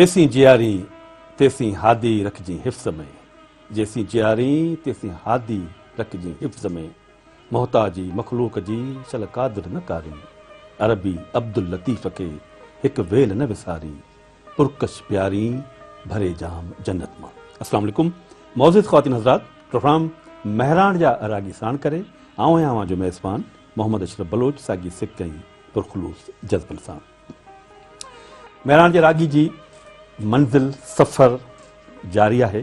जेसी जियारी तेसी हादी रखजी हिफ्ज़ में, जेसी जियारी तेसी हादी रखजी हिफ्ज़ में, मोहताजी मखलूक जी चल कादिर न कारी, अरबी अब्दुल लतीफ़ के हिक वेल न विसारी, पुरकश प्यारी भरे जाम जन्नत मां। अस्सलाम वालेकुम मौजूद ख़वातीन हज़रात, प्रोग्राम महरान जा अरागी साण करे आऊं आहियां जो मेज़बान मोहम्मद अशरफ बलोच साॻी सिक ऐं पुरखलूस जज़्बन सां। महरान जे रागी जी मंज़िल सफ़र जारी आहे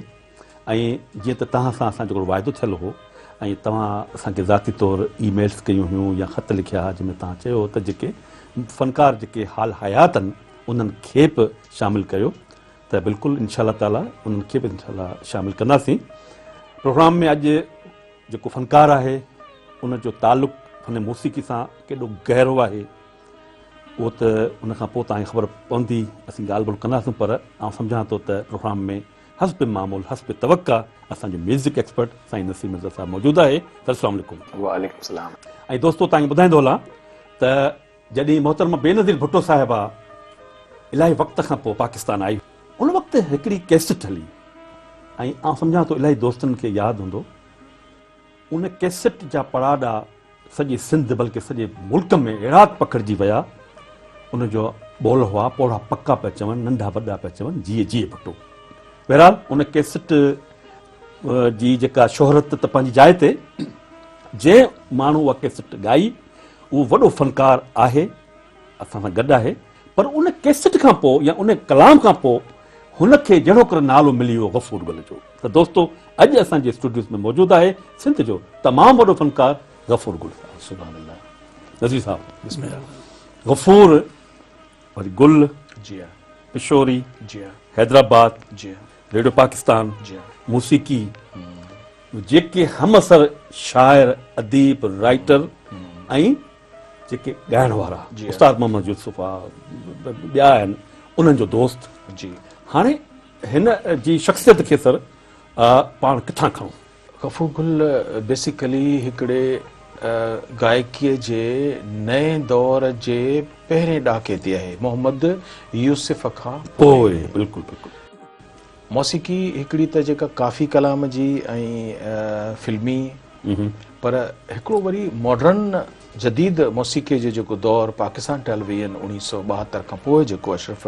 ऐं जीअं त तव्हां सां असांजो हिकिड़ो वाइदो थियलु हो ऐं तव्हां असांखे ज़ाती तौरु ईमेल्स कयूं हुयूं या ख़त लिखिया हुआ जंहिंमें तव्हां चयो त जेके फ़नकार जेके हाल हयात आहिनि उन्हनि खे बि शामिलु कयो, त बिल्कुलु इंशाअल्लाह ताला उन्हनि खे बि इंशाअल्लाह शामिलु कंदासीं। प्रोग्राम में अॼु जेको फ़नकार आहे उनजो तालुक़ु फन मौसीक़ी सां केॾो गहरो आहे उहो त उनखां पोइ तव्हांखे ख़बर पवंदी, असीं ॻाल्हि ॿोल कंदासीं, पर आउं सम्झां थो त प्रोग्राम में हस्ब मामूल हस्ब तवक्का असांजो म्यूज़िक एक्सपर्ट साईं नसीम मिर्ज़ा साहब मौजूदु आहे। त अस्सलाम वालेकुम। वालेकुम सलाम। ऐं दोस्तो तव्हांखे ॿुधाईंदो हलां त जॾहिं मोहतरमा बेनज़ीर भुट्टो साहिबा इलाही वक़्त खां पोइ पाकिस्तान आई, उन वक़्तु हिकिड़ी कैसेट हली ऐं आउं सम्झां थो इलाही दोस्तनि खे यादि हूंदो, उन कैसेट जा पड़ाॾा सॼे सिंध बल्कि सॼे मुल्क में अहिड़ा पखिड़िजी विया, उनजो ॿोल हुआ पोड़ा पका पिया चवनि, नंढा वॾा पिया चवनि, जीए जीए भुट्टो। बहरहाल उन कैसेट जी जेका शोहरत त पंहिंजी जाइ ते, जंहिं माण्हू उहा कैसेट ॻाई उहो वॾो फ़नकार आहे, असां सां गॾु आहे, पर उन कैसेट खां पोइ या उन कलाम खां पोइ हुनखे जहिड़ो करे नालो मिली वियो गफ़ूर गुल जो। त दोस्तो अॼु असांजे स्टूडियोज़ में मौजूदु आहे सिंध जो तमामु वॾो फ़नकार गफ़ूर गुल साहब। सुभान अल्लाह। नज़ीर साहब बिस्मिल्लाह। गफ़ूर वरी गुल जी हाँ, पिशोरी जी हाँ, हैदराबाद जी हाँ, रेडियो पाकिस्तान जी हाँ, मौसीक़ी, जेके हम असर शाइर अदीब राइटर ऐं जेके ॻाइण वारा जी। उस्ताद मोहम्मद यूसुफ ॿिया आहिनि उन्हनि जो दोस्त। जी। हाणे हिन जी शख़्सियत खे सर पाण किथां खणूं? गफ़ूर गुल बेसिकली हिकिड़े गायकीअ जे नए दौर जे पहिरें ॾाके ते आहे, मोहम्मद यूसुफ खां पोइ। बिल्कुलु बिल्कुलु। मौसीक़ी हिकिड़ी त जेका काफ़ी कलाम जी ऐं फिल्मी, पर हिकिड़ो वरी मॉडर्न जदीद मौसीक़े जो जेको दौरु पाकिस्तान टेलीविज़न 1972 खां पोइ जेको अशरफ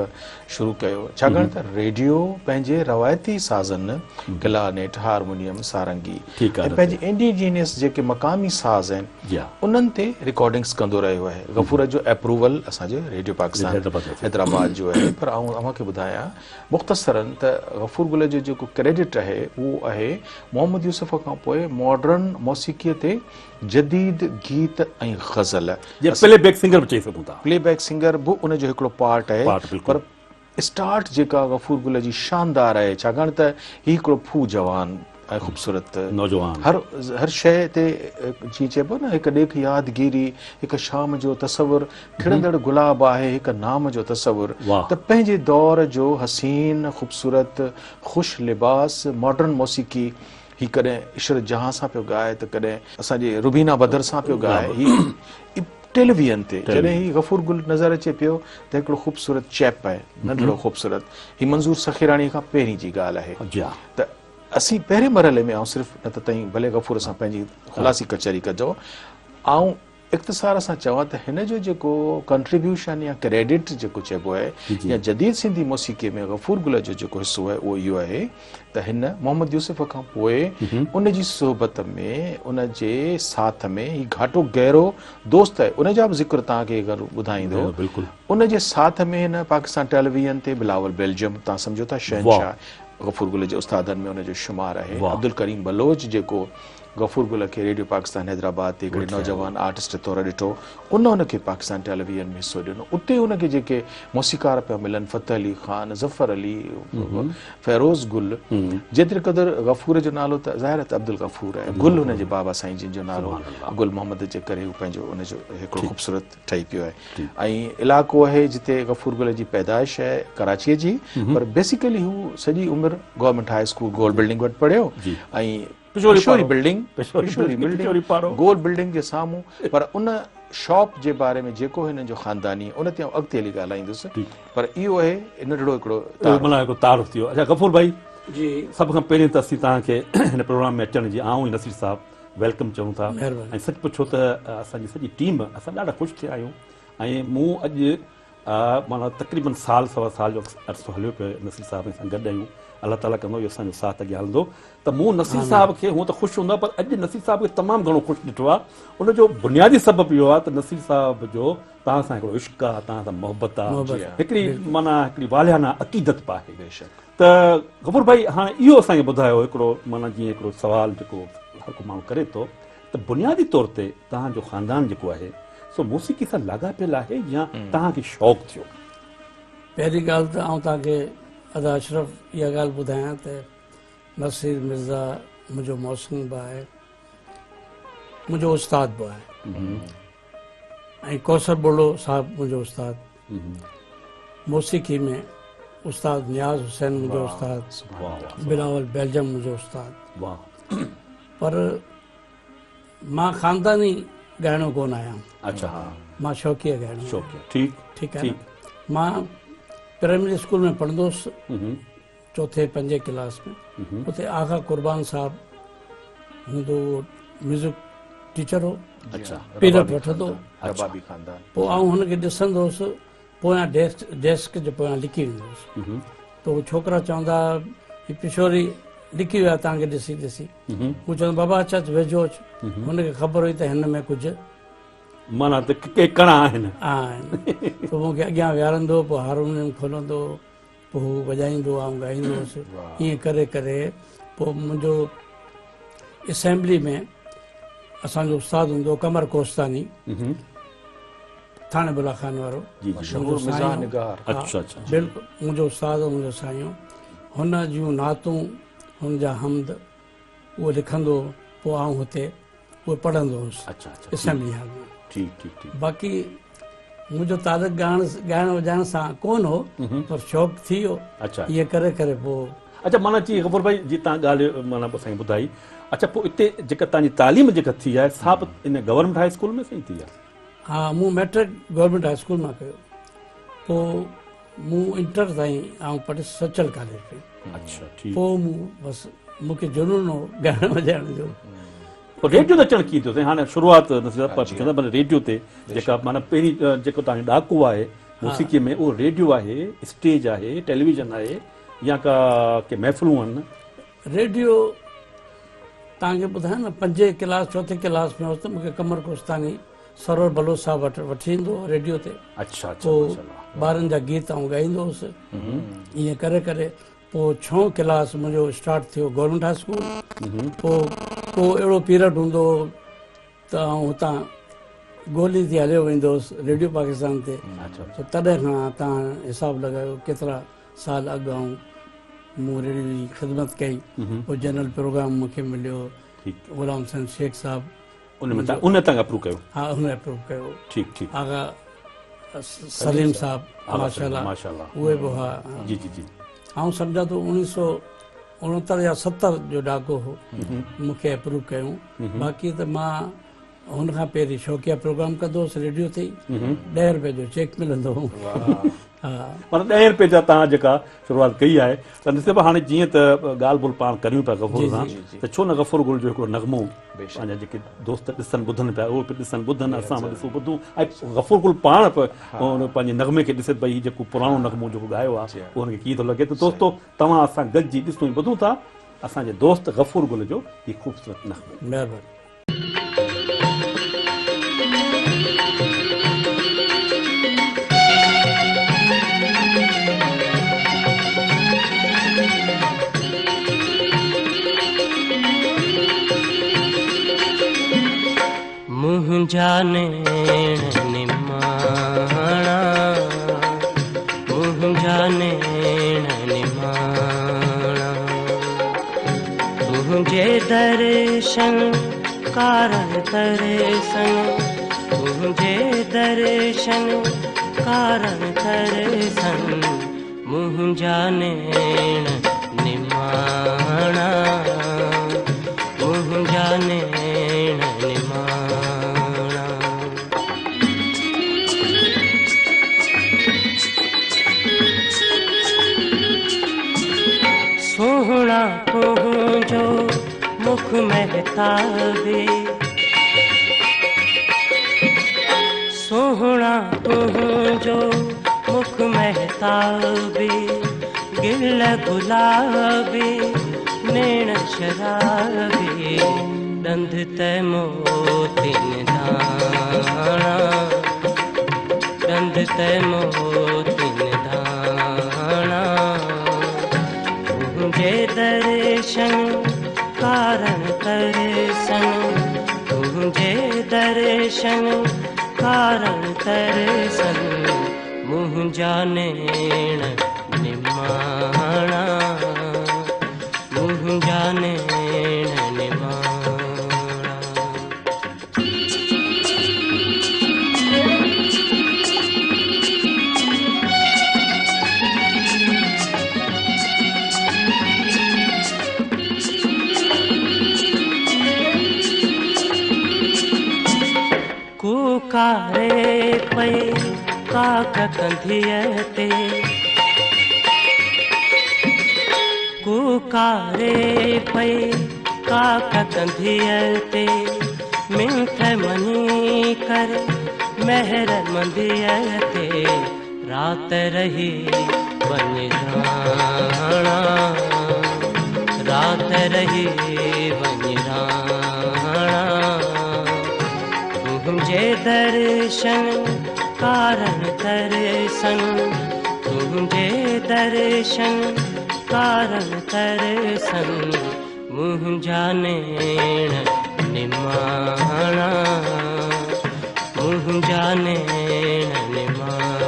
शुरू कयो, छाकाणि त रेडियो पंहिंजे रवायती साज़नि क्लारनेट, हारमोनियम, सारंगी ऐं पंहिंजे इंडिजीनियस जेके मक़ामी साज़ आहिनि उन्हनि ते रिकॉर्डिंग्स कंदो रहियो आहे। गफ़ूर जो अप्रूवल असांजे रेडियो पाकिस्तान हैदराबाद जो आहे, पर आउं अव्हांखे ॿुधायां मुख़्तसरन त गफ़ूर गुल जो जेको क्रेडिट आहे उहो आहे मोहम्मद यूसुफ खां पोइ मॉडर्न मौसीक़ीअ ते जदीद गीत ऐं गज़ल, प्लेबैक सिंगर बि चई सघूं था। प्लेबैक सिंगर बि उनजो हिकिड़ो पार्ट आहे, पर स्टार्ट जेका गफ़ूर गुल जी शानदार आहे, छाकाणि त हीउ हिकिड़ो फू जवान ऐं ख़ूबसूरत नौजवान, हर शइ ते जीअं चइबो न हिकु ॾेख यादगिरी, हिकु शाम जो तसवुर, खिड़ंदड़ गुलाब आहे हिकु नाम जो तसवुर, त पंहिंजे दौर जो हसीन ख़ूबसूरत ख़ुशि लिबास मॉडर्न मौसीक़ी ही कॾहिं इशरत जहां सां पियो ॻाए त कॾहिं असांजे रुबीना बदर सां पियो ॻाए, ही टेलीविज़न ते जॾहिं ही गफ़ूर गुल नज़र अचे पियो त हिकिड़ो ख़ूबसूरत चैप आहे, नंढड़ो ख़ूबसूरत, ही मंज़ूर सखीराणी खां पहिरीं जी ॻाल्हि आहे। त असीं पहिरें मरहले में, ऐं सिर्फ़ु न त तई भले गफ़ूर सां पंहिंजी ख़ुलासी कचहरी कजो, ऐं इख़्तिसार सां चवां त हिन जो जेको कंट्रीब्यूशन या क्रेडिट जेको चइबो आहे या जदीद सिंधी मौसीक़ीअ में गफ़ूर गुल जो जेको हिसो आहे उहो इहो आहे त हिन मोहम्मद यूसुफ खां पोइ उन जी सोहबत में, उन जे साथ में ही घाटो गहरो दोस्त आहे, उन जा बि ज़िक्र तव्हांखे अगरि ॿुधाईंदो, उन जे साथ में हिन पाकिस्तान टेलीविज़न ते बिलावल बेल्जियम, तव्हां सम्झो था शहनशाह गफ़ूर गुल जे उस्तादनि में उनजो शुमार आहे, अब्दुल करीम बलोच जेको गफ़ूर गुल खे रेडियो पाकिस्तान हैदराबाद ते हिकिड़े नौजवान आर्टिस्ट तौरु ॾिठो, उनखे पाकिस्तान टेलीविज़न में हिसो ॾिनो, उते उनखे जेके मौसीक़ार पिया मिलनि, फ़तेह अली ख़ान, ज़फ़र अली, फ़ैरोज़ गुल, जेतिरे क़दुरु गफ़ूर जो नालो त ज़ाहिर त अब्दुल गफ़ूर आहे, गुल हुनजे बाबा साईं जिन जो नालो गुल मोहम्मद जे करे हू पंहिंजो उनजो हिकिड़ो ख़ूबसूरत ठही पियो आहे। ऐं इलाइक़ो आहे जिते गफ़ूर गुल जी पैदाइश आहे कराचीअ जी, पर बेसिकली हू सॼी उमिरि गवर्नमेंट हाई स्कूल गोल बिल्डिंग वटि पढ़ियो ऐं पिशोरी बिल्डिंग गोल बिल्डिंग जे साम्हूं, पर उन शॉप जे बारे में जेको हिन जो ख़ानदानी उन ते अॻिते हली ॻाल्हाईंदुसि, पर इहो आहे नंढड़ो हिकिड़ो माना हिकिड़ो तारुफ़ थियो। अच्छा गफ़ूर भाई जी सभ खां पहिरीं त असीं तव्हांखे हिन प्रोग्राम में अचण जी आऊं नसीर साहब वेलकम चऊं था। महिरबानी। ऐं सच पुछो त असांजी सॼी टीम असां ॾाढा ख़ुशि थिया आहियूं। ऐं मूं अॼु माना तक़रीबन साल सवा साल जो अरसो हलियो पियो नसीर साहब सां गॾु आहियूं। अलाह ताला कंदो इहो असांजो साथ अॻियां हलंदो। त मूं नसीर साहब खे हूअं त ख़ुशि हूंदो आहे, पर अॼु नसीर साहब खे तमामु घणो ख़ुशि ॾिठो आहे। उनजो बुनियादी सबबु इहो आहे त नसीर साहब जो तव्हां सां हिकिड़ो इश्क़ आहे, तव्हां सां मोहबत आहे, हिकिड़ी माना हिकिड़ी वालियाना अक़ीदत बि आहे। बेशक। त गफ़ूर भाई हाणे इहो असांखे ॿुधायो हिकिड़ो माना जीअं हिकिड़ो सुवालु जेको हर को माण्हू करे थो त बुनियादी तौर ते तव्हांजो ख़ानदान जेको आहे सो मौसीक़ी सां लाॻापियल आहे या तव्हांखे शौक़ु थियो? पहिरीं ॻाल्हि त आउं तव्हांखे अदा अशरफ इहा ॻाल्हि ॿुधायां त नसीर मिर्ज़ा मुंहिंजो मौसम बि आहे, मुंहिंजो उस्ताद बि आहे, ऐं कौसर बुर्लो साहिबु मुंहिंजो उस्ताद, मौसीक़ी में उस्ताद नियाज़ हुसैन मुंहिंजो उस्ताद, बिलावल बेलजम मुंहिंजो उस्ताद। वाह। पर मां ख़ानदानी ॻाइणो कोन आहियां। अच्छा हा मां शौक़ीअ ॻाइणो आहियां। शौक़ु ठीकु ठीकु आहे न? मां प्राइमरी स्कूल में पढ़ंदो हुउसि, चौथे पंजे क्लास में। उते आगा कुर्बान साहब हूंदो, म्यूज़िक टीचर हो, अच्छा पीरियड वठंदो। रबाबी ख़ानदान। पोइ आउं हुनखे ॾिसंदो हुउसि, पोयां डेस्क जे पोयां लिखी वेंदो हुउसि। त उहे छोकिरा चवंदा ही पिछोरी लिखी विया तव्हांखे ॾिसी ॾिसी। हू चवंदो बाबा अच अच वेझो अच। हुनखे ख़बर हुई त हिन में कुझु माना त के कणा आहिनि। आहिनि। पोइ मूंखे अॻियां विहारंदो, पोइ हारमोनियम खोलंदो, पोइ हू वॼाईंदो, आउं ॻाईंदो हुउसि। ईअं करे करे पोइ मुंहिंजो असेंबली में असांजो उस्ताद हूंदो कमर कोस्तानी, थाणे बुला खान वारो। मशहूर मिज़ाह निगार। अच्छा अच्छा बिल्कुलु मुंहिंजो उस्ताद मुंहिंजो साईं। हुन जूं नातूं, हुन जा हमद उहो लिखंदो, पोइ आउं हुते उहे पढ़ंदो हुउसि अच्छा अच्छा असेंबली हॉल में। ठीकु ठीकु ठीकु। बाक़ी मुंहिंजो तालुक ॻाइण वॼाइण सां कोन हो, पर शौक़ु थी वियो। अच्छा ईअं करे करे पोइ अच्छा माना जीअं गफ़ूर भाई जीअं तव्हां ॻाल्हि माना असांखे ॿुधाई। अच्छा पोइ हिते जेका तव्हांजी तालीम जेका थी आहे सा बि इन गवर्नमेंट हाई स्कूल में सही थी आहे? हा, मूं मैट्रिक गवर्नमेंट हाई स्कूल मां कयो। पोइ मूं इंटर ताईं आउं पढ़ियुसि सचल कॉलेज में। अच्छा ठीकु। पोइ मूं बसि मूंखे जुनून हो ॻाइण वॼाइण जो। पोइ रेडियो त अचणु कीअं थियो साईं? हाणे शुरूआति कंदा पर रेडियो ते जेका माना पहिरीं जेको तव्हांजो ॾाको आहे मौसीक़ीअ में उहो रेडियो आहे, स्टेज आहे, टेलीविज़न आहे या का के महफ़िलूं आहिनि? रेडियो तव्हांखे ॿुधायां न, पंजे क्लास चौथे क्लास में हुउसि त मूंखे कमर कोस्तानी सरोवर बलोच साहब वठी ईंदो रेडियो ते। अच्छा अच्छा पोइ माशाल्लाह। ॿारनि जा गीत आउं ॻाईंदो हुउसि। ईअं करे करे पोइ 6 क्लास मुंहिंजो स्टार्ट थियो गवर्नमेंट हाई स्कूल। पोइ को अहिड़ो पीरियड हूंदो त आउं हुतां गोली ते हलियो वेंदो हुउसि रेडियो पाकिस्तान ते। अच्छा तॾहिं खां तव्हां हिसाबु लॻायो केतिरा साल अॻु आउं मूं रेडियो जी ख़िदमत कई। पोइ जनरल प्रोग्राम मूंखे मिलियो, ठीकु। ग़ुलाम हसन शेख साहब उन तव्हां अप्रूव कयो? हा, हुन अप्रूव कयो। ठीकु ठीकु। आगा सलीम साहब माशाल्लाह माशाल्लाह उहे बि हुआ। जी जी जी। आउं सम्झां थो 1969 या 70 जो ॾाको हो, मूंखे अप्रूव कयूं। बाक़ी त मां हुन खां पहिरीं शौक़िया प्रोग्राम कंदो हुउसि रेडियो ते ई। 10 रुपए जो चेक मिलंदो हो। हा, माना 10 रुपए जा तव्हां जेका शुरूआति कई आहे त नसीब हाणे जीअं त ॻाल्हि ॿोल पाण करियूं पिया गफ़ूर सां, त छो न गफ़ूर गुल जो हिकिड़ो नग़मो पंहिंजा जेके दोस्त ॾिसनि ॿुधनि पिया उहे बि ॾिसनि ॿुधनि, असां बि ॾिसूं ॿुधूं, ऐं गफ़ूर गुल पाण पंहिंजे नग़मे खे ॾिसे भई जेको पुराणो नग़मो जेको ॻायो आहे उहो हुनखे कीअं थो लॻे। त दोस्तो तव्हां असां गॾिजी ॾिसूं ऐं ॿुधूं था असांजे दोस्त गफ़ूर गुल जो हीउ ख़ूबसूरत नग़मो। महिरबानी। मुंहिंजा नैण निमाणा, मुंहिंजा नैण निमाणा, तुंहिंजे दर्शन कारण तरसन, तुंहिंजे दर्शन कारण तरसन, मुंहिंजा नैण निमाणा, मुंहिंजा नैण निमाणा। तुंहिंजो मुख महताबे सोहणा तुंहिंजो मुख महताबे गिल गुलाबे नेण शराबे ॾंद त मोतिन दाणा ॾंद त मोतिन दाणा तुंहिंजे दर्शन कारण तरसन तुंहिंजे दर्शन कारण तरसन मुंहिंजा नेण निमाणा मुंहिंजा नेण निमाणा कूकारे पई काक कंधीअ ते कूकारे पई काक कंधीअ ते मिंथ मनी कर महर मंदीअ ते रात रही वञ राणा रात रही वञ राणा तुंहिंजे दर्शन कारण तरसन तुंहिंजे दर्शन कारण तरसन मुंहिंजा नेण निमाणा मुंहिंजा नेण निमाणा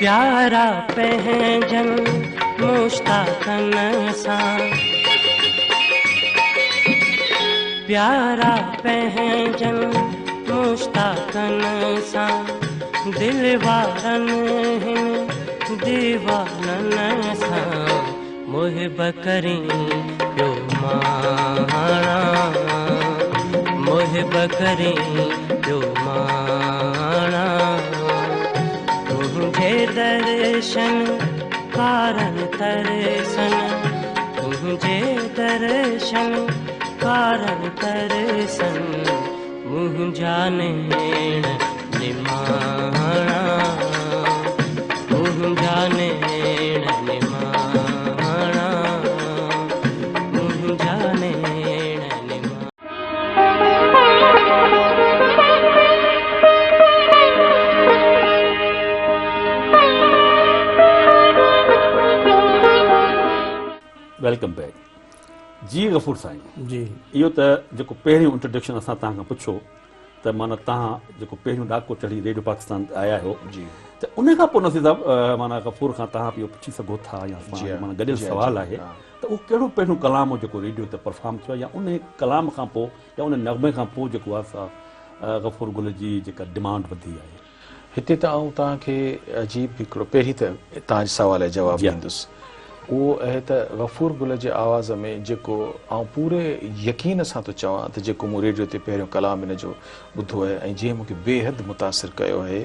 प्यारा पंहिंजन मुश्ताकन सां प्यारा पंहिंजन मुश्ताकन सां दिल वारन हिन दीवानन सां मुहिब करी पियो माणा मुहिब करी पियो माणा तुंहिंजे दर्शन कारण तरसन तुंहिंजे दर्शन कारण तरसन मुंहिंजा नेण निमाणा मुंहिंजा नेण निमाणा मुंहिंजा नेण निमाणा वेलकम बैक जी गफ़ूर साईं जी इहो त जेको पहिरियों इंट्रोडक्शन असां तव्हांखां पुछो त माना तव्हां जेको पहिरियों ॾाको चढ़ी रेडियो पाकिस्तान आया आहियो जी त उन खां पोइ नसीर साहब माना गफ़ूर खां तव्हां बि इहो पुछी सघो था या जी हा, माना गॾियल जी हा, सुवालु जी आहे हा। त उहो कहिड़ो पहिरियों कलाम हो जेको रेडियो ते परफॉर्म थियो या उन कलाम खां पोइ या उन नग़मे खां पोइ जेको आहे सा गफ़ूर गुल जी जेका डिमांड वधी आहे हिते त आउं तव्हांखे अजीब हिकिड़ो पहिरीं त तव्हांजे सुवाल जो जवाबु जी। ॾींदुसि उहो आहे त गफ़ूर गुल जे आवाज़ में जेको आउं पूरे यकीन सां थो चवां त जेको मूं रेडियो ते पहिरियों कलाम हिन जो ॿुधो आहे ऐं जीअं मूंखे बेहद मुतासिर कयो आहे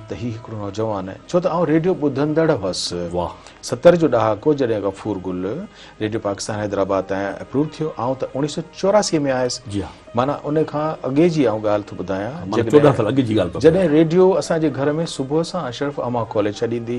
त हीउ हिकिड़ो नौजवान आहे छो त आउं रेडियो ॿुधंदड़ हुअसि वाह 70 जो ॾहाको जॾहिं गफ़ूर गुल रेडियो पाकिस्तान हैदराबाद तां अप्रूव थियो आउं त 1984 में आयुसि जी हा माना उन खां अॻे जी आउं ॻाल्हि थो ॿुधायां माना 14 साल अॻु जी ॻाल्हि पिया जॾहिं रेडियो असांजे घर में सुबुह सां अशरफ अमा खोले छॾींदी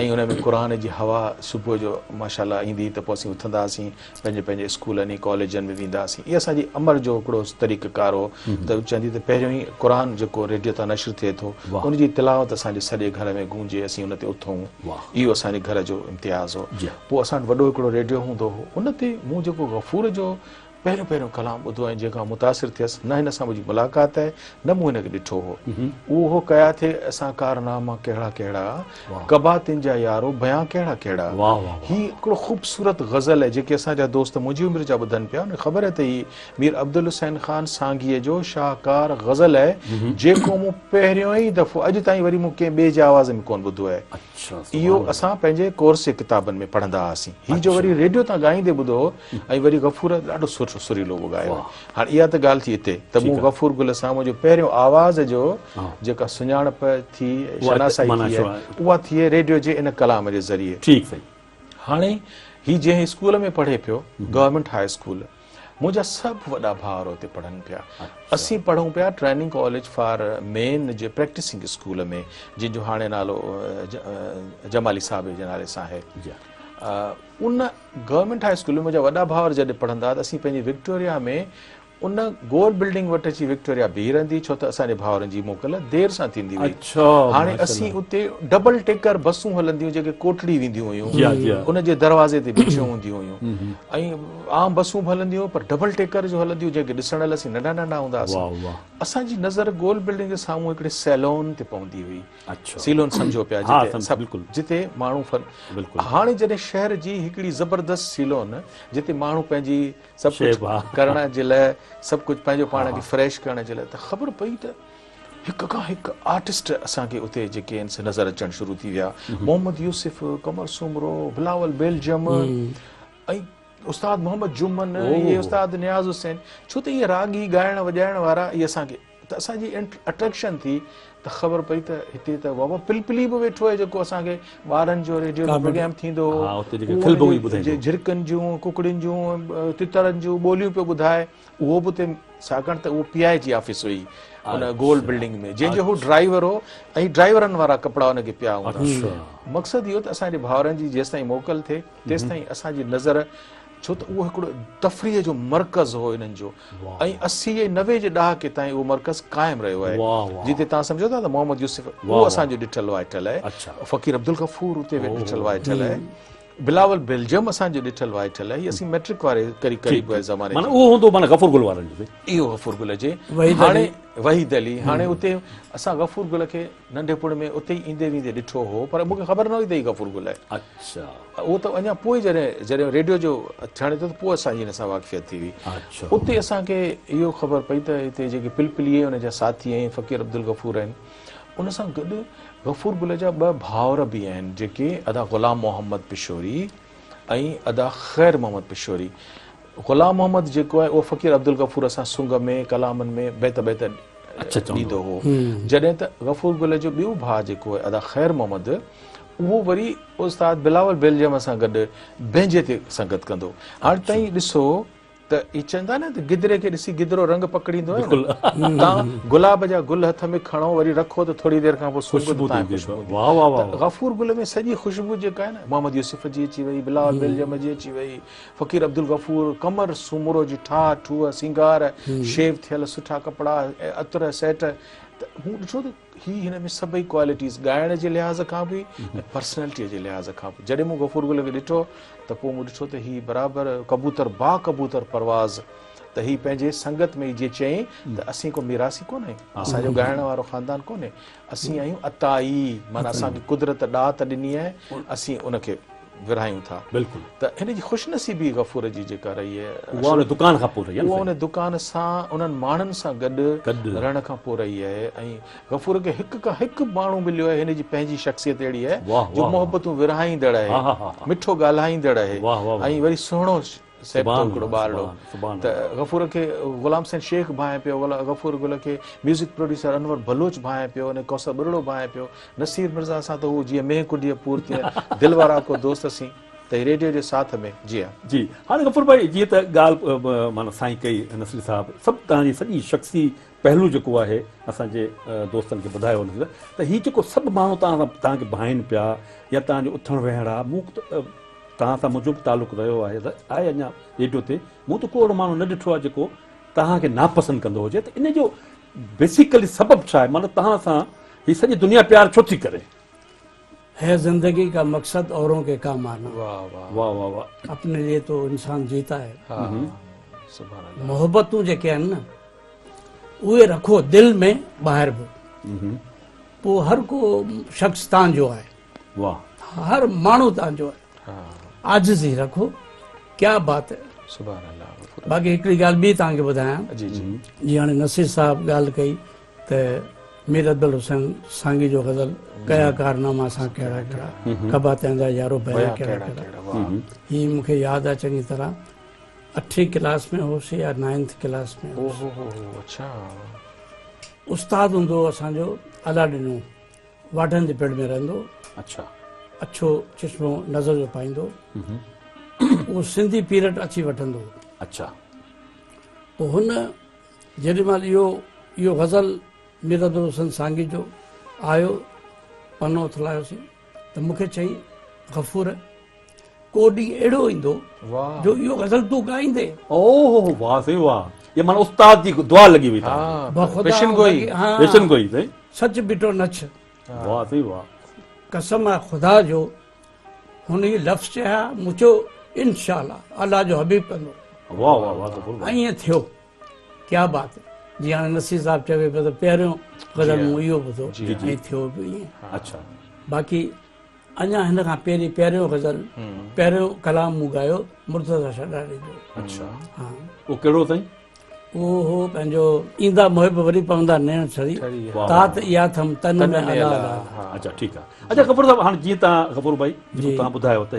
ऐं उन में क़ुर जी हवा सुबुह जो माशाल्लाह ईंदी त पोइ असीं उथंदासीं पंहिंजे पंहिंजे स्कूलनि कॉलेजनि में वेंदासीं इहा असांजी अमर जो हिकिड़ो तरीक़ेकार हो त चवंदी त पहिरियों ई क़ुर जेको रेडियो तां नशर थिए थो वाह। उनजी तिलावत असांजे सॼे घर में गूंजे असीं उन ते उथूं वाह। इहो असांजे घर जो इम्तियाज़ हो जी। पोइ असां वटि वॾो हिकिड़ो रेडियो हूंदो हो उन ते मूं जेको गफ़ूर जो पहिरियों पहिरियों कलाम ॿुधो ऐं जंहिंखां मुतासिर थियसि न हिन सां मुंहिंजी मुलाक़ात आहे न मूं हिनखे ॾिठो हो उहो हो कया थे असां कारनामा कहिड़ा कहिड़ा कबातिन जा यारो बयां कहिड़ा कहिड़ा वाह वाह ही हिकिड़ो ख़ूबसूरत गज़ल आहे जेके असांजा दोस्त मुंहिंजी उमिरि जा ॿुधनि पिया उन ख़बर आहे त ही मीर अब्दुल हुसैन ख़ान सांगीअ जो शाहकार गज़ल आहे जेको मूं पहिरियों ई दफ़ो अॼु ताईं वरी मूं कंहिं ॿिए जे आवाज़ में कोन ॿुधो आहे अच्छा इहो असां पंहिंजे कोर्स जे किताबनि में पढ़ंदा हुआसीं ही जो वरी रेडियो तां ॻाईंदे ॿुधो ऐं वरी गफ़ूर ॾाढो सुर सुठो सुरीलो ॻायो आहे। हाणे इहा त ॻाल्हि थी हिते त मूं गफ़ूर गुल सां मुंहिंजो पहिरियों आवाज़ जो जेका सुञाणप थी शनासाई थी आहे उहा थी आहे रेडियो जे इन कलाम जे ज़रिए। ठीकु सही। हाणे ही जंहिं स्कूल में पढ़े पियो गवर्नमेंट हाई स्कूल, मुंहिंजा सभु वॾा भाउर हुते पढ़नि पिया। असीं पढ़ूं पिया ट्रेनिंग कॉलेज फॉर मेन जे प्रैक्टिसिंग स्कूल में, जंहिंजो हाणे नालो जमाली साहिब जे नाले सां आहे। उन गवर्नमेंट हाई स्कूल में मुंहिंजा वॾा भाउर जॾहिं पढ़ंदा त असीं पंहिंजी विक्टोरिया में उन गोल बिल्डिंग वटि अची विक्टोरिया बीह रहंदी, छो त असांजे भाउरनि जी मोकल देरि सां थींदी हुई। हाणे असीं उते डबल टेकर बसूं हलंदियूं जेके कोटड़ी वेंदियूं हुयूं, उन जे दरवाज़े ते बीठियूं हूंदियूं हुयूं, ऐं आम बसूं बि हलंदियूं पर डबल टेकर जो हलंदियूं जेके ॾिसण लाइ असीं नंढा नंढा हूंदा हुआसीं। असांजी नज़र गोल बिल्डिंग जे साम्हूं हिकिड़े सैलोन ते पवंदी हुई। सीलोन सम्झो पिया जिते माण्हू हाणे जॾहिं शहर जी हिकिड़ी ज़बरदस्त सीलोन जिते माण्हू पंहिंजी सभु कुझु करण जे लाइ, सभु कुझु पंहिंजो पाण खे फ्रेश करण जे लाइ, त ख़बर पई त हिक खां हिकु आर्टिस्ट असांखे उते जेके आहिनि से नज़र अचणु शुरू थी विया। मोहम्मद यूसुफ, कमर सुमरो, बिलावल बेलजम ऐं उस्ताद मोहम्मद जुमन, इहे उस्ताद नियाज़ हुसैन, छो त इहे रागी ॻाइण वॼाइण वारा इहे असांखे त असांजी अट्रैक्शन थी त ख़बर पई त हिते त बाबा पिलपिली बि वेठो आहे जेको असांखे ॿारनि जो रेडियो प्रोग्राम थींदो हो, झिरकनि जूं, कुकड़ियुनि जूं, तितरनि जूं ॿोलियूं पियो ॿुधाए, उहो बि उते, छाकाणि त उहो पीआई जी ऑफिस हुई उन गोल बिल्डिंग में, जंहिंजो हू ड्राइवर हो ऐं ड्राइवरनि वारा कपिड़ा हुनखे पिया हूंदा। मक़सदु इहो त असांजे भाउरनि जी जेसिताईं मोकल थिए तेसिताईं असांजी नज़र, छो त उहो हिकिड़ो तफ़रीह जो मर्कज़ हो इन्हनि जो, ऐं 80 ऐं 90 जे ॾहाके ताईं उहो मर्कज़ क़ाइमु रहियो आहे। जिते तव्हां सम्झो था त मोहम्मद यूसुफ उहो असांजो ॾिठल वाइठल आहे, फ़कीर अब्दुल गफ़ूर उते ॾिठल वाइठल आहे, बिलावल बेलजम असांजो ॾिठल वाइठल आहे। असीं मैट्रिक वारे क़रीब ज़माने गफ़ूर गुल वारनि जो, इहो गफ़ूर गुल जे। हाणे वहीद अली, हाणे उते असां गफ़ूर गुल खे नंढिपुण में उते ई ईंदे वेंदे ॾिठो हो, पर मूंखे ख़बर न हुई त ही गफ़ूर गुल आहे। उहो त अञा पोइ जॾहिं रेडियो जो थियण थियो त पोइ असांजी हिन सां वाक़फ़ियत थी हुई। उते असांखे इहो ख़बर पई त हिते जेके पिलपिली उन जा साथी आहिनि फ़कीर अब्दुल गफ़ूर आहिनि, उन सां गॾु गफ़ूर गुल जा ॿ भाउर बि आहिनि जेके अदा ग़ुलाम मोहम्मद पिशोरी ऐं अदा ख़ैर मोहम्मद पिशोरी। ग़ुलाम मोहम्मद जेको आहे उहो फ़कीर अब्दुल गफ़ूर असां सुंग में कलामनि में बैत ॾींदो हो। जॾहिं त गफ़ूर गुल जो ॿियो भाउ जेको आहे अदा ख़ैर मोहम्मद, उहो वरी उस्ताद बिलावल बेलजम सां गॾु बेंजे ते संगत कंदो। हाणे ताईं ॾिसो त इहे चवंदा न त गिदरे खे ॾिसी गिदरो रंग पकड़ींदो आहे, तव्हां गुलाब जा गुल हथ में खणो वरी रखो त थोरी देरि खां पोइ गफ़ूर गुल में सॼी ख़ुशबू जेका आहे न, मोहम्मद यूसुफ जी अची वई, बिलावल बेलजम जी अची वई, फ़कीर अब्दुल गफ़ूर, कमर सुमरो जी ठाह ठूह सिंगार, शेव थियल सुठा कपिड़ा, अतर सेट, त हू ॾिठो त ही हिन में सभई क्वालिटीज़ ॻाइण जे लिहाज़ खां बि ऐं पर्सनैलिटीअ जे लिहाज़ खां बि। जॾहिं मूं गफ़ूर गुल खे ॾिठो त पोइ मूं ॾिठो त ही बराबरि कबूतर बा कबूतर परवाज़, त ही पंहिंजे संगत में जीअं चयईं त असीं को मिरासी कोन्हे, असांजो ॻाइण वारो ख़ानदान कोन्हे, असीं आहियूं अताई, माना असांखे कुदरत ॾात ॾिनी आहे, असीं उनखे विरहायूं था। बिल्कुलु। त हिन जी ख़ुशनसीबी गफ़ूर जी जेका रही आहे, उहा उन दुकान खां पोइ रही आहे, उहा उन दुकान सां उन्हनि माण्हुनि सां गॾु रहण खां पोइ रही आहे। ऐं गफ़ूर खे हिक खां हिकु माण्हू मिलियो आहे, हिन जी पंहिंजी शख़्सियत अहिड़ी आहे जो मोहबतूं विरहाईंदड़ आहे, मिठो ॻाल्हाईंदड़ आहे, ऐं वरी सुहिणो हिकिड़ो ॿारड़ो। त गफ़ूर खे ग़ुलाम हुसैन शेख भाए पियो, गफ़ूर गुल खे म्यूज़िक प्रोड्यूसर अनवर बलोच भाए पियो, अने कौसर बुरड़ो भाए पियो, नसीर मिर्ज़ा सां त हू जीअं मेह कुंडीअ पूर थिए, दिलि वारा को दोस्त असीं त रेडियो जे साथ में। जी हाँ जी। हाणे गफ़ूर भाई जीअं त ॻाल्हि माना साईं कई नसीर साहिबु, सभु तव्हांजी सॼी शख़्सी पहलू जेको आहे असांजे दोस्तनि खे ॿुधायो हुनखे, त हीअ जेको सभु माण्हू तव्हांखे भाइनि पिया या तव्हांजो उथण वेहण आहे, मूं तव्हां सां मुंहिंजो बि तालुक़ु रहियो आहे, आहे अञा रेडियो ते, मूं त को अहिड़ो माण्हू न ॾिठो आहे जेको तव्हांखे नापसंदि कंदो हुजे। त इन जो बेसिकली सबबु छा आहे, माना तव्हां सां हीअ सॼी दुनिया प्यार छो थी करे? है जिंदगी का मकसद औरों के काम आना। वाह वाह वाह वाह वाह। अपने लिए तो इंसान जीता है। मोहब्बतूं जेके आहिनि न, उहे रखो दिलि में ॿाहिरि बि, पोइ हर को शख़्स तव्हांजो आहे। वाह। हर माण्हू तव्हांजो आहे। आजिज़ी रखो, क्या बात है। सुभान अल्लाह। बाक़ी हिकिड़ी ॻाल्हि ॿी तव्हांखे ॿुधायां। जी जी। जीअं हाणे नसीर साहिबु ॻाल्हि कई त मीर अब्दुल हुसैन सांगी जो ग़ज़ल, कया कारनामा सां कहिड़ा कहिड़ा, कबा तंहिंजा यारो बया कहिड़ा कहिड़ा, हीअ मूंखे यादि आहे चङी तरह। 8वीं क्लास में होसीं या 9th क्लास में होसीं। ओहो अच्छा। उस्ताद हूंदो हो असांजो अला ॾिनो, वाढनि जे पेड़ में रहंदो, अच्छा अछो चश्मो नज़र जो पाईंदो, उहो सिंधी पीरियड अची वठंदो। अच्छा पोइ हुन जेॾीमहिल इहो गज़ल मीर अब्दुल हुसैन सांगी जो आयो, पनो उथलायोसीं त मूंखे चई गफ़ूर को ॾींहुं अहिड़ो ईंदो वाह। जो इहो गज़ल तूं ॻाईंदे। ओह वाह साईं वाह, ये माना उस्ताद जी दुआ लगी हुई था। हाँ पेशन गोई। हाँ, पेशन गोई साईं। सच बिटो नच। वाह साईं वाह। कसम आहे ख़ुदा जो, हुन ई लफ़्ज़ चया, मूं चयो इंशाअल्लाह अल्लाह जो हबीब कंदो। वाह वाह वाह गफ़ूर भाई। ऐं ईअं थियो, क्या बात है। जीअं हाणे नसीर साहिबु चवे पियो त पहिरियों गज़ल मूं इहो ॿुधो, ऐं थियो बि ईअं। अच्छा बाक़ी अञा हिन खां पहिरियों गज़ल, पहिरियों कलाम मूं ॻायो मुर्तज़ा शडारी जो। अच्छा हा, वो कहिड़ो साईं? उहो हो पंहिंजो ईंदा मुहिब वरी पवंदा नैण छड़ी, वाह, तात इहा थम तन में अला अला। अच्छा ठीकु आहे। अच्छा गफ़ूर साहिबु, हाणे जीअं तव्हां गफ़ूर भाई जेको तव्हां ॿुधायो त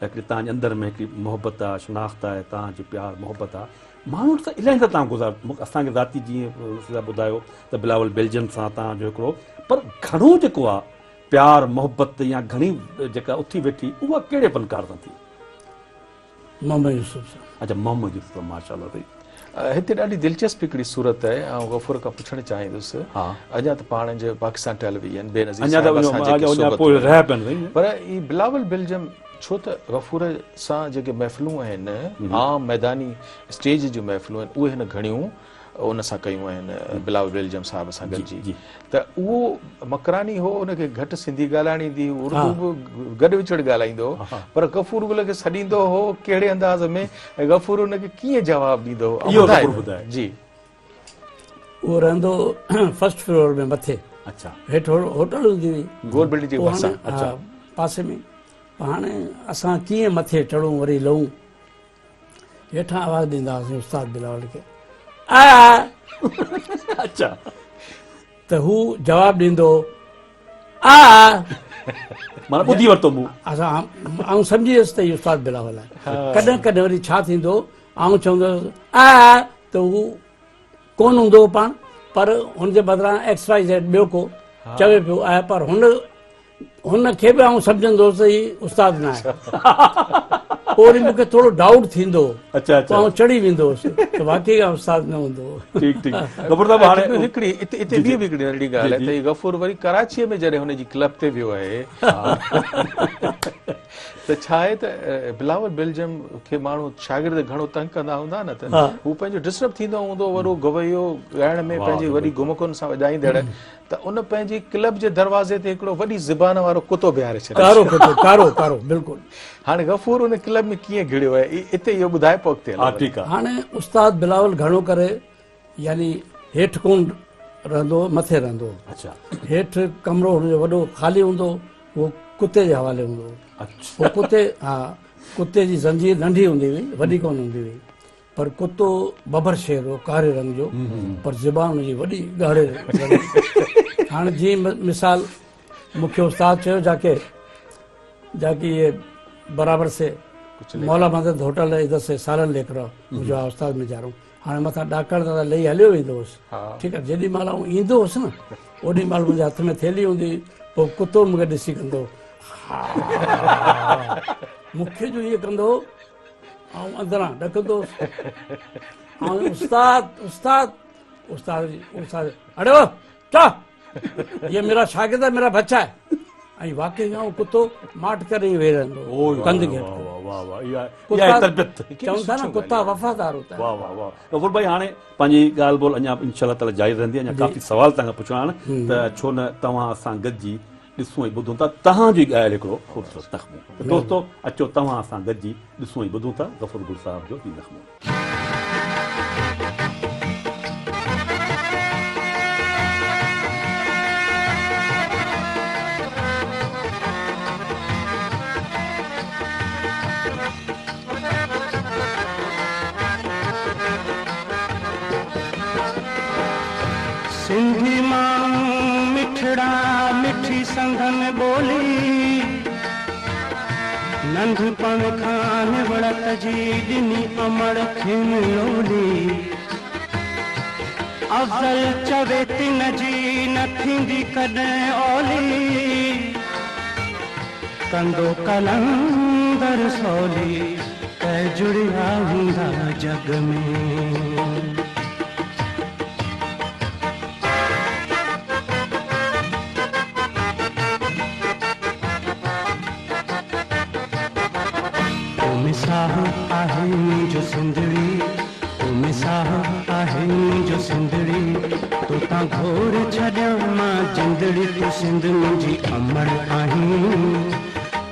हिकिड़ी तव्हांजे अंदरि में हिकिड़ी मोहबत आहे, शनाख़्त आहे, तव्हांजी प्यार मोहबत आहे। माण्हू त इलाही त तव्हां गुज़ार, असांखे ज़ाती जीअं ॿुधायो त बिलावल बेल्जियम सां तव्हांजो हिकिड़ो, पर घणो जेको आहे प्यार मोहबत या घणी जेका उथी वेठी, उहा कहिड़े फनकार सां थी? मोहम्मद यूसुफ सां। अच्छा मोहम्मद यूसुफ, माशाल्लाह साईं। हिते ॾाढी दिलचस्प हिकिड़ी सूरत आहे, ऐं गफ़ूर खां पुछणु चाहींदुसि। हा अञा त पाण जो पाकिस्तान टेलीविजन बेनज़ीर अञा साहिब असां जेके अञा सोबत पोइ में रहिया पिया आहिनि। पर ई बिलावल बेल्जियम छो त गफ़ूर सां जेके महफ़िलूं आहिनि, आम मैदानी स्टेज जूं महफ़िलूं आहिनि, उहे हिन घणियूं उन सां कयूं आहिनि बिलावल बेल्जियम साहिब सां गॾिजी। त उहो मकरानी हो, उनखे घटि सिंधी ॻाल्हाइण ईंदी, उर्दू बि गॾु विचड़ ॻाल्हाईंदो, पर गफ़ूर गुल खे सॾींदो हो कहिड़े अंदाज़ में, ऐं गफ़ूर उनखे कीअं जवाबु ॾींदो हो, इहो गफ़ूर ॿुधाए। जी। उहो रहंदो फर्स्ट फ्लोर में मथे, अच्छा हेठि होटल हूंदी हुई गोल बिल्डिंग जे पोइ भरिसां। हाणे हा, पासे में। हाणे असां कीअं मथे चढ़ूं वरी लहूं, हेठां आवाज़ु ॾींदा हुआसीं उस्ताद बिलावल खे, आ अच्छा त हू जवाबु ॾींदो आ, माना ॿुधी वरितो मूं। असां आऊं सम्झी वियुसि त इहो उस्ताद बिलावल आहे। कॾहिं कॾहिं वरी छा थींदो, आऊं चवंदुसि आ, त हू कोन हूंदो हो पाण, पर हुनजे बदिरां XYZ ॿियो को चवे पियो आहे, पर हुनखे बि आऊं सम्झंदो हुउसि ही उस्ताद न आहे। पोइ वरी मूंखे थोरो डाउट थींदो, अच्छा अच्छा आऊं चढ़ी वेंदो हुउसि त वाक़ई उस्ताद न हूंदो हो। ठीकु ठीकु। गफ़ूर साहिबु हाणे हिकिड़ी हिते ॿी बि हिकिड़ी नंढी ॻाल्हि आहे त ही गफ़ूर वरी कराचीअ में जॾहिं हुनजी क्लब ते वियो आहे, त छा आहे त बिलावल बेल्जियम खे माण्हू शागिर्द घणो तंग कंदा हूंदा न, त हू पंहिंजो डिस्टर्ब थींदो हूंदो, वरो गवैयो ॻाइण में पंहिंजी वॾी घुमकुनि सां वॼाईंदड़, त उन पंहिंजी क्लब जे दरवाज़े ते हिकिड़ो वॾी ज़बान वारो कुतो बीहारे छॾियो। कारो कुतो, कारो कारो बिल्कुलु। हाणे गफ़ूर उन क्लब में कीअं घिड़ियो आहे, हिते इहो ॿुधाए पोइ अॻिते हा ठीकु आहे। हाणे उस्ताद बिलावल घणो करे यानी हेठि कोन रहंदो, मथे रहंदो। अच्छा हेठि कमिरो हुनजो वॾो ख़ाली हूंदो, उहो कुते जे हवाले हूंदो। अच्छा पोइ कुते, हा, कुते जी ज़ंजीर नंढी हूंदी हुई, वॾी कोन हूंदी हुई, पर कुतो बबर शेर हो, कारे रंग जो, पर ज़बान हुनजी वॾी ॻाढ़े रंग जी। हाणे जीअं मिसाल मूंखे उस्ताद चयो जाके ये बराबर से मौला मदद होटल है, इधर से सालन लेकर आओ, मुंहिंजो आहे उस्ताद में जा रहा हूं। हाणे मथां ॾाकण दादा लही हलियो वेंदो हुउसि, ठीकु आहे। जेॾी महिल आऊं ईंदो हुउसि न, ओॾी महिल मुंहिंजे हथ में थैली हूंदी, पोइ कुतो मूंखे ॾिसी कंदो, मूंखे जो इहे कंदो, ऐं अंदरां ॾकंदो, ऐं उस्ताद उस्ताद उस्ताद उस्ताद अड़े वाह चा, ये मेरा शागिर्द है, मेरा बच्चा है। ऐं वाकई ऐं कुतो माट करे ई वेही रहंदो, कंध खे चवनि था न कुता वफ़ादार होता है। वाह वाह वाह। गफ़ूर भाई हाणे पंहिंजी ॻाल्हि ॿोल अञा इंशाअल्लाह ताला जारी रहंदी, अञा काफ़ी सवाल तव्हांखां पुछणा आहिनि, त छो न तव्हां असां गॾिजी ॾिसूं ऐं ॿुधूं था तव्हांजी ॻाल्हि हिकिड़ो ख़ूबसूरत नख़्मो। दोस्तो अचो तव्हां असां गॾिजी ॾिसूं ऐं ॿुधूं था गफ़ूर गुल साहिब जो ही नख़्मो। सिंधी माण्हू मिठड़ा मिठी संगन ॿोली, नंढपण खां निवड़त जी ॾिनी अमड़ खिन लोली अफ़ज़ल चवे तिन जी न थींदी कॾहिं ओली कंदो कलंदर सोली त जुड़िया हूंदा जग में मिसाह आहे मुंहिंजो सिंधड़ी तूं मिसाह आहे मुंहिंजो सिंधड़ी तूं तां घोर छॾियो मां जिंदड़ी तूं सिंध मुंहिंजी अमर आहीं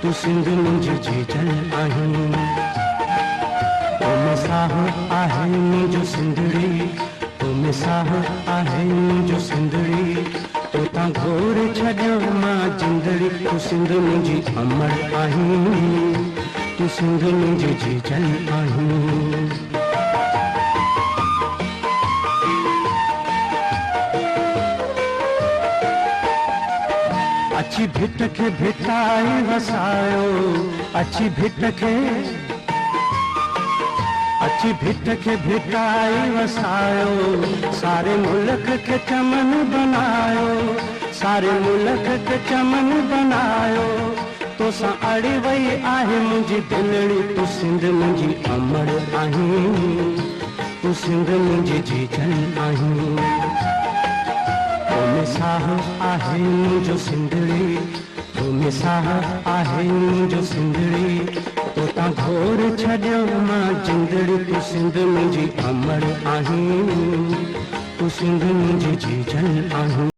तूं सिंध मुंहिंजी जीजल आहीं तूं मिसाह आहे मुंहिंजो सिंधड़ी तूं मिसाह आहे मुंहिंजो सिंधड़ी तूं तां घोर छॾियो मां जिंदड़ी तूं सिंध मुंहिंजी अमर आहीं तूं सिंध मुंहिंजी जीजल आहीं अची भिट खे भिटाए वसायो अची भिट खे भिटाए वसायो सारे मुल्क खे चमन बनायो सारे मुल्क खे चमन बनायो तोसां अड़ी वई आहे मुंहिंजी दिलड़ी तूं सिंध मुंहिंजी अमर आहीं तूं सिंध मुंहिंजी जीजल आहीं तूं मिसाह आहे मुंहिंजो सिंधड़ी तूं मिसाह आहे मुंहिंजो सिंधड़ी तूं तां घोर छॾियो मां जिंदड़ी तूं सिंध मुंहिंजी अमर आहीं तूं सिंध मुंहिंजी जीजल आहीं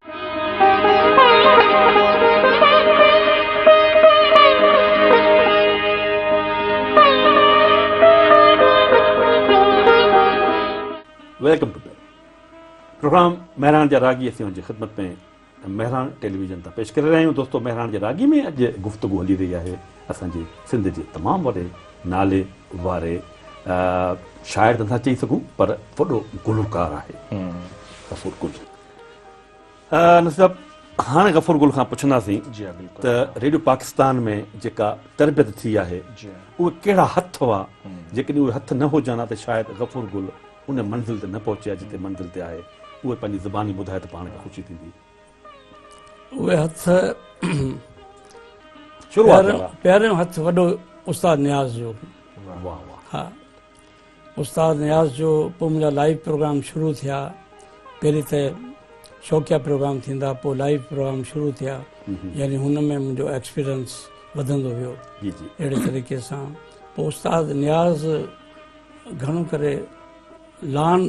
वेलकम टू प्रोग्राम मेहरान जा रागी असीं उनजी ख़िदमत में मेहरान टेलीविजन तां पेश करे रहिया आहियूं दोस्तो मेहरान जे रागी में अॼु गुफ़्तगू हली रही आहे असांजे सिंध जे तमामु वॾे नाले वारे शाइर त नथा चई सघूं पर वॾो गुलकार आहे गफ़ूर गुल नसीब हाणे गफ़ूर गुल खां पुछंदासीं त रेडियो पाकिस्तान में जेका तरबियत थी आहे उहे कहिड़ा हथ हुआ जेकॾहिं उहे हथ न हुजनि हा त शायदि गफ़ूर गुल उन मंज़िल ते न पहुचे जिते मंज़िल ते आहे उहे पंहिंजी ज़बानी ॿुधाए त पाण खे ख़ुशी थींदी उहे हथ शुरूआत पहिरियों हथु वॾो उस्ताद नियाज़ जो वाह वाह हा उस्ताद नियाज़ जो पोइ मुंहिंजा लाइव प्रोग्राम शुरू थिया पहिरीं त शौक़िया प्रोग्राम थींदा पोइ लाइव प्रोग्राम शुरू थिया यानी हुन में मुंहिंजो एक्सपीरियंस वधंदो वियो जी जी अहिड़े तरीक़े सां पोइ उस्ताद नियाज़ घणो करे लान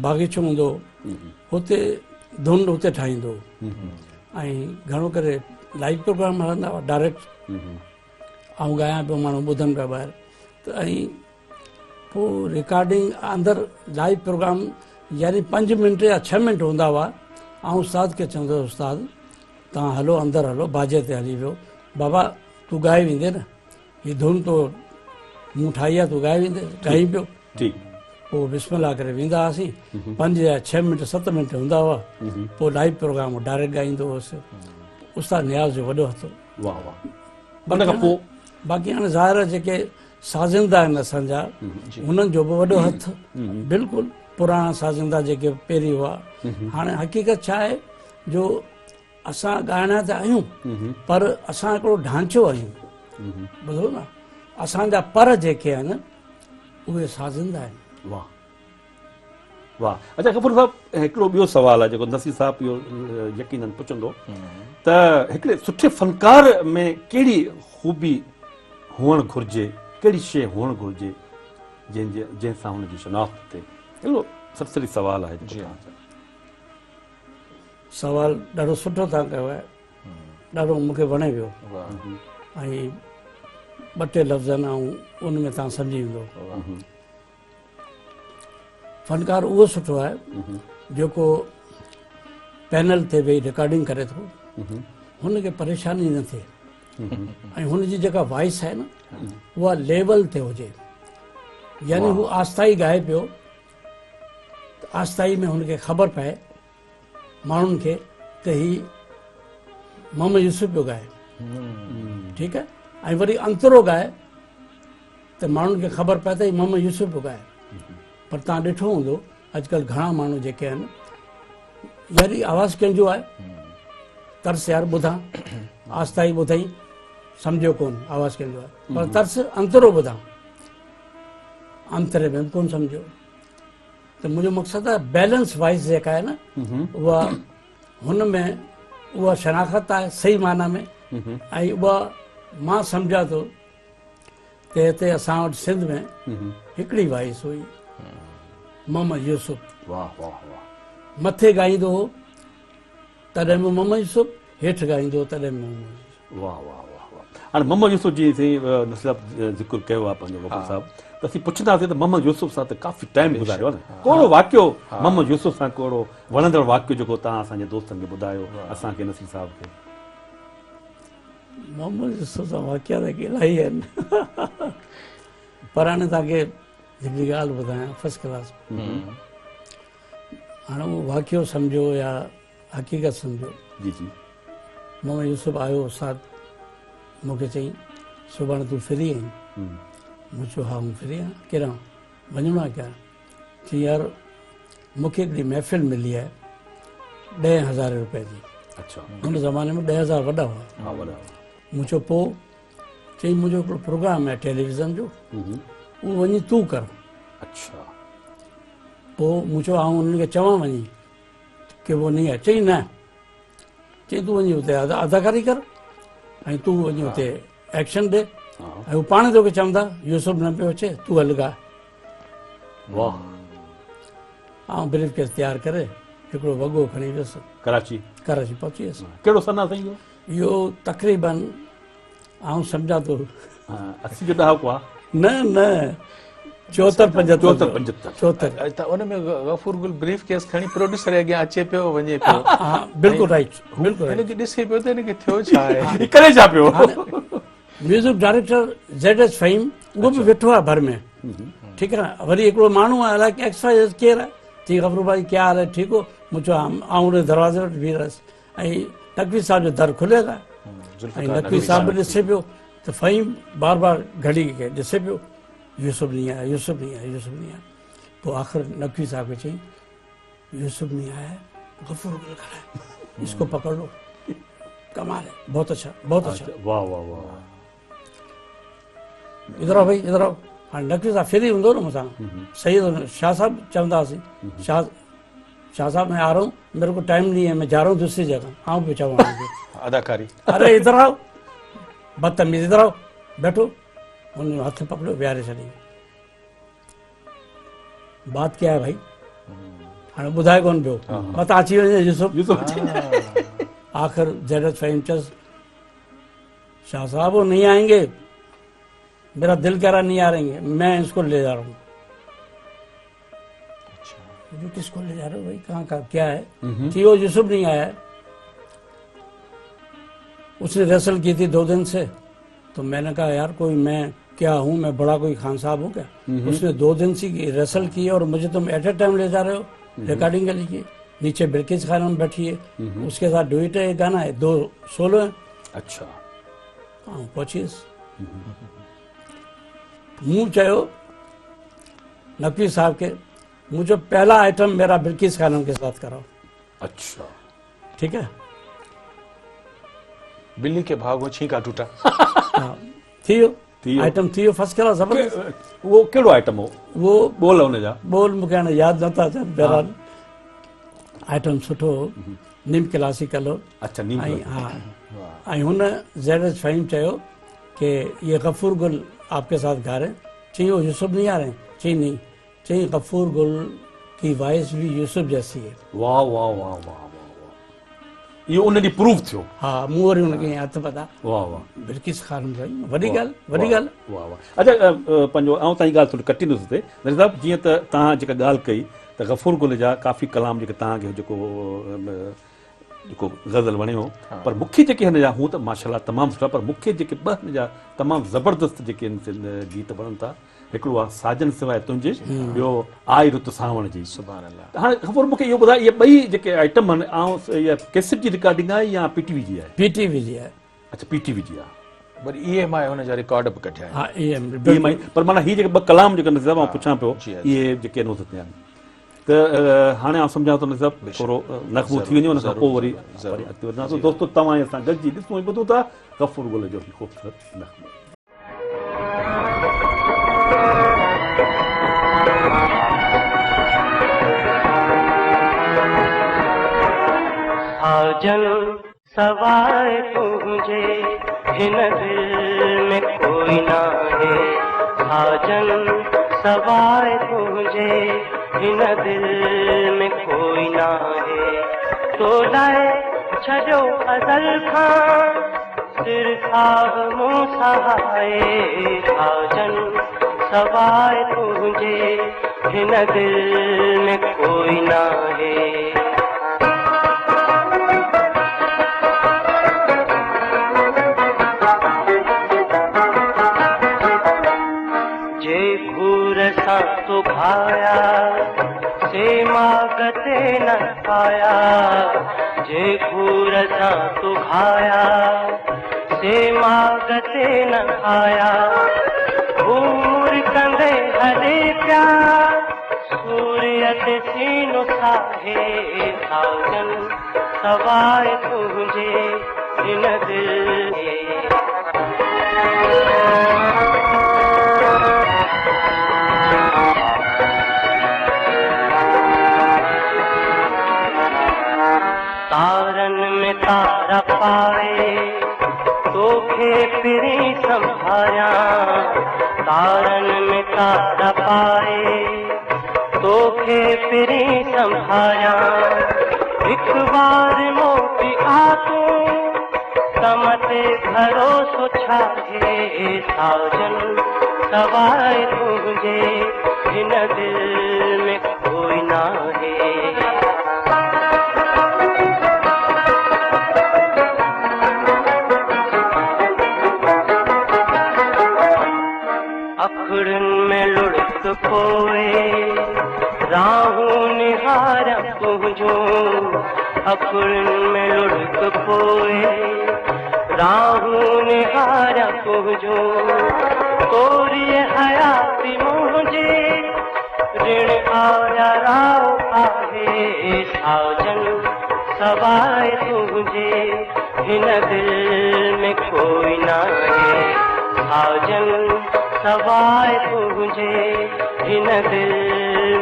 बाग़ीचो हूंदो हुते धुन हुते ठाहींदो ऐं घणो करे लाइव प्रोग्राम हलंदा हुआ डायरेक्ट ऐं ॻायां पियो माण्हू ॿुधनि पिया ॿाहिरि त ऐं पोइ रिकॉर्डिंग अंदरि लाइव प्रोग्राम यानी 5 मिंट या 6 मिंट हूंदा हुआ ऐं उस्ताद खे चवंदो उस्ताद तव्हां हलो अंदरि हलो बाजे ते हली वियो बाबा तूं ॻाए वेंदे न हीअ धुन तो मूं ठाही आहे तूं ॻाए वेंदे ॻाई पियो ठीकु पोइ बिस्मिल्लाह करे वेंदा हुआसीं 5 या 6 मिंट 7 मिंट हूंदा हुआ पोइ लाइव प्रोग्राम डायरेक्ट ॻाईंदो हुउसि उस्ताद नियाज़ जो वॾो हथु वाह वाह उन खां पोइ बाक़ी हाणे ज़ाहिर जेके साज़िंदा आहिनि असांजा हुननि जो बि वॾो हथु बिल्कुलु पुराणा साज़िंदा जेके पहिरीं हुआ हाणे हक़ीक़त छा आहे जो असां ॻाइणा त आहियूं पर असां हिकिड़ो ढांचो आहियूं ॿुधो न असांजा पर जेके आहिनि उहे साज़िंदा आहिनि वाह वाह अच्छा गफ़ूर साहब हिकिड़ो ॿियो सुवालु आहे जेको नसीर साहिबु इहो यकीनन पुछंदो त हिकिड़े सुठे फ़नकार में कहिड़ी ख़ूबी हुअणु घुरिजे कहिड़ी शइ हुअणु घुरिजे जंहिंसां हुनजी शनाख़्त थिए हिकिड़ो सरसरी सुवालु आहे सवालु ॾाढो सुठो तव्हां कयो आहे ॾाढो मूंखे वणे पियो ऐं 2 लफ़्ज़ आहिनि ऐं उन में तव्हां सम्झी वेंदो फ़नकार उहो सुठो आहे जेको पैनल ते वेही रिकॉर्डिंग करे थो हुनखे परेशानी न थिए ऐं हुनजी जेका वॉइस आहे न उहा लेवल ते हुजे यानी हू आस्ताई ॻाए पियो आस्ताई में हुनखे ख़बर पए माण्हुनि खे त ही मोहम्मद यूसुफ पियो ॻाए ठीकु आहे ऐं वरी अंतरो ॻाए त माण्हुनि खे ख़बर पए त ही मोहम्मद यूसुफ पियो ॻाए। पर तव्हां ॾिठो हूंदो अॼुकल्ह घणा माण्हू जेके आहिनि यार ही आवाज़ु कंहिंजो आहे, तर्स यार ॿुधां, आस्ता ई ॿुधई सम्झियो कोन आवाज़ु कंहिंजो आहे, पर तर्स अंतरो ॿुधां, अंतरे में कोन सम्झियो। त मुंहिंजो मक़सदु आहे बैलेंस वाइज़ जेका आहे न उहा हुन में उहा शनाख़त आहे सही माना में, ऐं उहा मां सम्झां थो त हिते असां वटि सिंध में हिकिड़ी वाइस हुई मोहम्मद यूसुफ, वाह वाह वाह, मथे ॻाईंदो हो तॾहिं बि मोहम्मद यूसुफ, हेठि ॻाईंदो हो तॾहिं बि मोहम्मद यूसुफ। वाह वाह वाह वाह। हाणे मोहम्मद यूसुफ जी नसलब ज़िक्र कयो आहे पंहिंजो वकील साहब, त असीं पुछंदासीं त मोहम्मद यूसुफ सां त काफ़ी टाइम गुज़ारियो आहे न, कहिड़ो वाक़ियो मोहम्मद यूसुफ सां कहिड़ो वणंदड़ वाक़ियो जेको तव्हां असांजे दोस्तनि खे ॿुधायो असांखे नसीर साहब खे? मोहम्मद यूसुफ सां वाक़िया त इलाही आहिनि, पर हाणे तव्हांखे हिकिड़ी ॻाल्हि ॿुधायां फर्स्ट क्लास। हाणे उहो वाक़ियो सम्झो या हक़ीक़त सम्झो। जी जी। मोहम्मद यूसुफ आयो उस्ताद मूंखे चई सुभाणे तूं फ्री आहीं? मूं चयो हा, फ्री आहियां। केॾां वञिणो आहे क्या? चई यार मूंखे हिकिड़ी महफ़िल मिली आहे 10,000 रुपए जी। अच्छा। हुन ज़माने में 10,000 वॾा हुआ। हा वॾा। मूं चयो पोइ? चई मुंहिंजो हिकिड़ो प्रोग्राम आहे टेलीविज़न जो, उहो वञी तूं कर। अच्छा। पोइ मूं चयो आउं उन्हनि खे चवां वञी की वो नहीं आहे? चई न, चई तूं वञी हुते अदाकारी कर ऐं तूं वञी हुते एक्शन ॾे, ऐं हू पाण तोखे चवंदा यूसुफ न पियो अचे तूं हल ॻाए। वाह। आउं ब्रीफ केस तयारु करे हिकिड़ो वॻो खणी वियुसि, कराची पहुची वियुसि। कहिड़ो सना साईं इहो? इहो तक़रीबन आउं सम्झां थो 80 जो ॾहाको आहे? न न 74 75। त उन में गफ़ूर गुल ब्रीफ केस खणी प्रोड्यूसर जे अॻियां अचे पियो वञे पियो। हा बिल्कुलु राइट, बिल्कुलु राइट। हिनखे ॾिसे पियो त हिनखे थियो छा आहे, करे छा पियो? म्यूज़िक डायरेक्टर ZS फ़हीम उहो बि वेठो आहे भर में, ठीकु आहे न। वरी हिकिड़ो माण्हू आहे अलाए एक्सवाइज़ केरु आहे, चई गफ़ूर भाई क्या हाल है, ठीक हो? मूं चयो आउं उन दरवाज़े वटि बीह रहियुसि ऐं नक़वी साहिब जो दर खुलियल आहे ऐं नक़वी साहिब बि ॾिसे पियो त फ़हीम बार बार घड़ी खे ॾिसे पियो यूसुफ नहीं आया, यूसुफ नहीं आया, यूसुफ नहीं आया। पोइ आख़िर नक़वी साहिब खे चई यूसुफ नहीं आया है, गफ़ूर गुल खड़ा है, इसको पकड़ लो, कमाल है, बहुत अच्छा बहुत अच्छा। वाह वाह वाह। इधर आओ भाई, इधर आओ। हाणे नक़वी साहिब फ्री हूंदो न मूंसां, सही शाह साहब चवंदा हुआसीं शाह साहब मैं आ रहा हूँ, मेरे को टाइम नहीं है, मैं जा रहा हूँ दूसरी जगह, आऊँ पे चवां अदाकारी। अरे इधर आओ, बदतमीज, इधर आओ, बैठो। उन्होंने हथ पकड़ो, विहारे छॾी। बात क्या है भाई? हाणे ॿुधाए कोन पियो, मत अची वञे यूसुफ। आख़िर ZS फ़हीम चयसि शाह साहब वो नहीं आएंगे, मेरा दिल कह रहा नहीं आ रहेंगे, मैं इसको ले जा रहा हूँ। अच्छा, किसको ले जा रहे हो भाई, कहाँ का क्या है? कि वो यूसुफ नहीं आया है, उसने रिहर्सल की थी 2 दिन से। तो मैंने कहा यार कोई मैं क्या हूँ, मैं बड़ा कोई खान साहब हूँ क्या? उसने 2 दिन से रिहर्सल की और मुझे तुम एट ए टाइम ले जा रहे हो रिकॉर्डिंग के लिए। नीचे बिल्किस खाना में बैठी है, उसके साथ डुएट है, गाना है, 2 सोलो है। अच्छा। हाँ पहुंचीस। मुँह चयो नकवी साहब के, मुझे पहला आइटम मेरा बिल्किस खानम के साथ कराओ। अच्छा ठीक है। बिल्ली के भागो छींका टूटा। थियो आइटम थियो फर्स्ट क्लास जबरदस्त। वो कहिड़ो आइटम हो? वो बोल हुन जा बोल मूंखे हाणे यादि नथा अचनि, बहरहाल आइटम सुठो हो, नीम क्लासिकल हो। अच्छा नीम। हा ऐं हुन ZS फ़हीम चयो कि ये गफ़ूर गुल आपके साथ गा रहे हैं। चई वो यूसुफ नहीं आ रहे हैं? चई नहीं। चई गफ़ूर गुल की वॉइस भी यूसुफ जैसी है। वाह वाह वाह वाह। ये उन ॾींहुं प्रूव थियो। हा मूं वरी हुनखे हथ पता। वाह वाह। बिल्किस खानम साईं, वॾी ॻाल्हि, वॾी ॻाल्हि। वाह वाह। अच्छा पंहिंजो आउं तव्हांजी ॻाल्हि थोरी कटींदुसि हिते नज़ीर साहिब, जीअं त तव्हां जेका ॻाल्हि कई त गफ़ूर गुल जा काफ़ी कलाम जेके तव्हांखे जेको ग़ज़ल वणियो, पर मूंखे जेके हिन जा हूअं त माशाल्लाह तमामु सुठा, पर मूंखे जेके 2 हिन जा तमामु ज़बरदस्त जेके गीत वणनि था, हिकिड़ो आहे साजन सवाइ तुंहिंजे, ॿियो आई रुत सावण जी। सुभान अल्लाह। हाणे ख़बर मूंखे इहो ॿुधाए, इहे 2 जेके आइटम आहिनि, ऐं इहा कैसेट जी रिकॉर्डिंग आहे या PTV जी आहे? PTV जी आहे। अच्छा PTV जी आहे। वरी EMI हुन जा रिकॉर्ड बि कढिया आहिनि। हाँ EMI EMI पर माना हीअ जेके ॿ कलाम जेके नज़र मां पुछां पियो जी, इहे जेके नोट थिया आहिनि त हाणे आउं सम्झां थो नज़र थोरो नक़मो थी वञे उन खां पोइ वरी अॻिते वधां थो। दोस्तो तव्हां असां गॾिजी ॾिसूं ऐं ॿुधूं था गफ़ूर गुल जो ख़ूबसूरत नग़मो। साजन सवाए तुझे हिन दिल में कोई ना है, साजन सवाए तुझे हिन दिल में कोई ना है, तो लाए छॾियो अज़ल खां सिर खां मूं सहाए, साजन सवाए तुझे हिन दिल में कोई ना है। तो भाया से मागते न पाया, जे घूर सा तो भाया से मागते न आया, घूर कंदे हले प्या सूर्य ते सीनो साहे, साजन सवाए तुझे हिन दिल तारन में तारा पाए तोखे फिरी संभाया, तारन में तारा पाए तोखे फिरी संभाया, एक बार मोटी आ तू तमते भरोसो छाहे, साजन सवाए तुझे हिन दिल में कोई ना है। अखड़न में लुढ़क पोए राहू निहार तुझो, अखड़न में लुढ़क पोए राहू निहार तुझो, तोरी हयाती मुझे ऋण आया राव आहे, साजन सवाए तुझे हिन दिल में कोई ना है, साजन सवाए तुझे हिन दिल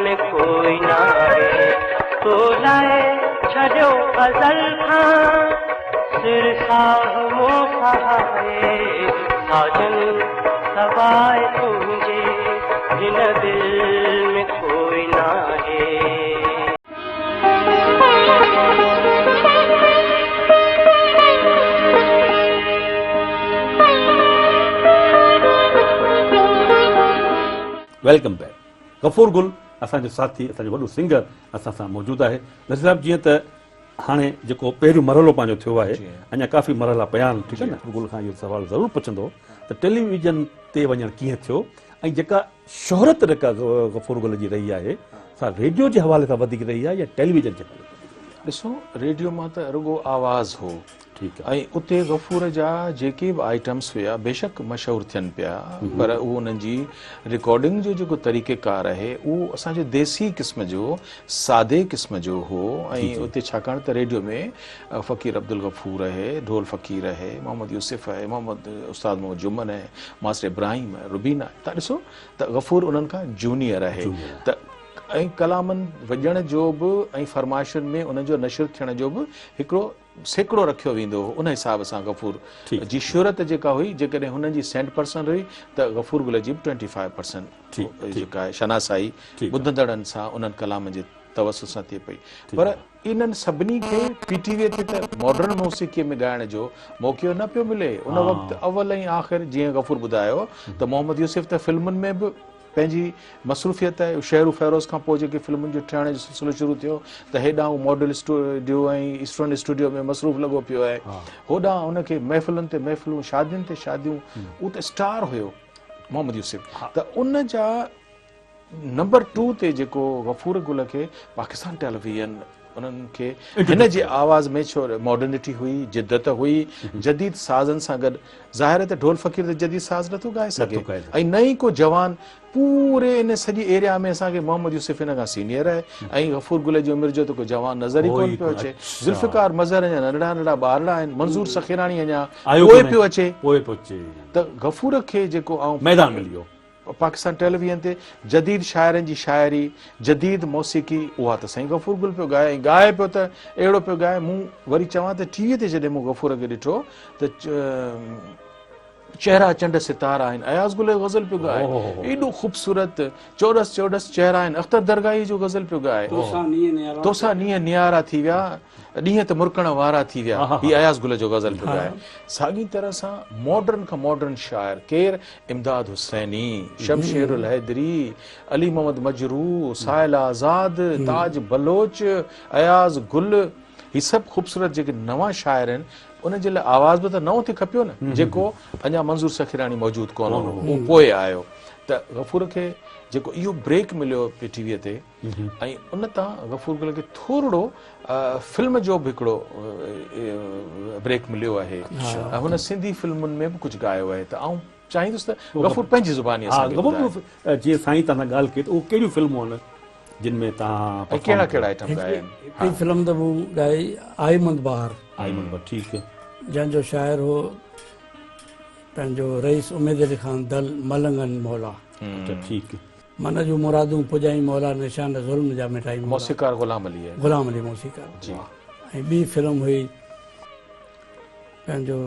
में कोई ना है, तो लाए छॾियो अज़ल खां सिर साहमो सहाए, साजन सवाए तुझे हिन दिल में कोई ना है। Welcome back. गफ़ूर गुल असांजो साथी असांजो वॾो सिंगर असां सां मौजूदु आहे। नज़ीर साहिब जीअं त हाणे जेको पहिरियों मरहलो पंहिंजो थियो आहे अञा काफ़ी मरहला पिया आहिनि, ठीकु आहे न, गुल खां इहो सुवालु ज़रूरु पुछंदो त टेलीविज़न ते वञणु कीअं थियो ऐं जेका शोहरत जेका गफ़ूर गुल जी रही आहे सा रेडियो जे हवाले सां वधीक रही आहे या टेलीविज़न जे हवाले सां? ॾिसो रेडियो मां त रुगो आवाज़ हो, ठीकु आहे, ऐं उते गफ़ूर जा जेके बि आइटम्स हुया बेशक मशहूरु थियनि पिया, पर उहो उन्हनि जी रिकॉर्डिंग जो जेको तरीक़ेकार आहे उहो असांजे देसी क़िस्म जो सादे क़िस्म जो हो। ऐं उते छाकाणि त रेडियो में फ़कीर अब्दुल गफ़ूर आहे, ढोल फ़कीर आहे, मोहम्मद यूसुफ आहे, उस्ताद मोहम्मद जुमन आहे, मास्टर इब्राहिम आहे, रुबीना आहे। तव्हां ॾिसो त गफ़ूर उन्हनि खां जूनियर आहे त ऐं कलामनि वॼण जो बि ऐं फरमाइशुनि में उनजो नशर थियण जो बि हिकिड़ो सैकड़ो रखियो वेंदो हो। उन हिसाब सां गफ़ूर जी शोहरत जेका हुई जेकॾहिं हुननि जी 100% हुई त गफ़ूर गुल जी 25% जेका आहे शनासाई ॿुधंदड़नि सां उन्हनि कलाम जे तवसुल सां थिए पई। पर इन्हनि सभिनी खे PTV ते त मॉडर्न मौसीक़ीअ में ॻाइण जो मौक़ो न पियो मिले। उन वक़्तु अवल ऐं आख़िर जीअं गफ़ूर ॿुधायो त मोहम्मद यूसुफ त फिल्मुनि में बि पंहिंजी मसरूफ़ियत आहे। शहर फेरोज़ खां पोइ जेके फिल्मुनि जो ठहण जो सिलसिलो शुरू थियो त हेॾां उहो मॉडल स्टूडियो ऐं ईस्टर्न स्टूडियो में मसरूफ़ लॻो पियो आहे, होॾां हुनखे महफ़िलुनि ते महफ़िलूं, शादियुनि ते शादियूं, उहो त स्टार हुयो मोहम्मद यूसुफ। त उन जा नंबर 2 ते जेको गफ़ूर गुल खे पाकिस्तान टेलीविज़न उन्हनि खे हिन जी आवाज़ में छो मॉडर्निटी हुई, जिद्दत हुई, जदीद साज़नि सां गॾु। ज़ाहिर आहे त ढोल फ़क़ीर त जदीद साज़ नथो ॻाए सघे, ऐं नई को जवान पूरे इन सॼी एरिया में असांखे मोहम्मद यूसुफ हिन खां सीनियर आहे, ऐं गफ़ूर गुल जी उमिरि जो त कोई जवान नज़र ई कोन पियो अचे। ज़ुल्फ़िकार मज़हर अञा नंढड़ा नंढड़ा ॿारड़ा आहिनि, मंज़ूर सखीराणी अञा पोइ पियो अचे, त गफ़ूर खे जेको आऊं मैदान मिली वियो पाकिस्तान टेलीविज़न ते जदीद शाइरनि जी शाइरी, जदीद मौसीक़ी, उहा त साईं गफ़ूर गुल पियो ॻाए, ऐं ॻाए पियो त अहिड़ो पियो ॻाए। मूं वरी चवां त टीवीअ ते जॾहिं मूं गफ़ूर खे ॾिठो त चेहरा चंड सितारा आहिनि, अयाज़ गुल गज़ल पियो ॻाए, एॾो ख़ूबसूरत चौरस चौरस चेहरा आहिनि, अख़्तर दरगाही जो गज़ल पियो ॻाए, तोसां नीअं नियारा थी विया, ॾींहं त मुरकण वारा थी विया, हीअ अयाज़ गुल जो गज़ल पियो ॻाए। साॻी तरह सां मॉडर्न खां मॉडर्न शाइर केरु, इमदाद हुसैनी, शमशेरुल हैदरी, अली मोहम्मद मजरू, साहिल आज़ाद, ताज बलोच, अयाज़ गुल, ही सभु ख़ूबसूरत जेके नवां शाइर आहिनि, उन जे लाइ आवाज़ बि त नओं थी खपियो न, जेको अञा मंज़ूर सखीराणी मौजूदु कोन हो, उहो पोइ आयो। त गफ़ूर खे जेको इहो ब्रेक मिलियो पी टीवीअ ते, ऐं उन तां गफ़ूर गुल खे थोरो फिल्म जो बि हिकिड़ो ब्रेक मिलियो आहे, हुन सिंधी फिल्मुनि में बि कुझु ॻायो आहे। त आऊं चाहींदुसि त गफ़ूर पंहिंजी ज़ुबानी जीअं साईं तव्हां ॻाल्हि कई त उहे कहिड़ियूं फिल्मूं आहिनि जिन में तव्हां कहिड़ा कहिड़ा आइटम ॻाया आहिनि? हिकिड़ी फिल्म त मूं ॻाई आईमंद बहार, ठीकु, जंहिंजो शाइर हो पंहिंजो रईस उमेद अली ख़ान दल मलंगन मौला। ठीकु, मन जूं मुरादूं पुॼाई मौला, निशान ज़ुल्म जा मिटाई, मौसीक़ार गुलाम अली आहे, गुलाम अली मौसीक़ार जी। ऐं ॿी फिल्म हुई पंहिंजो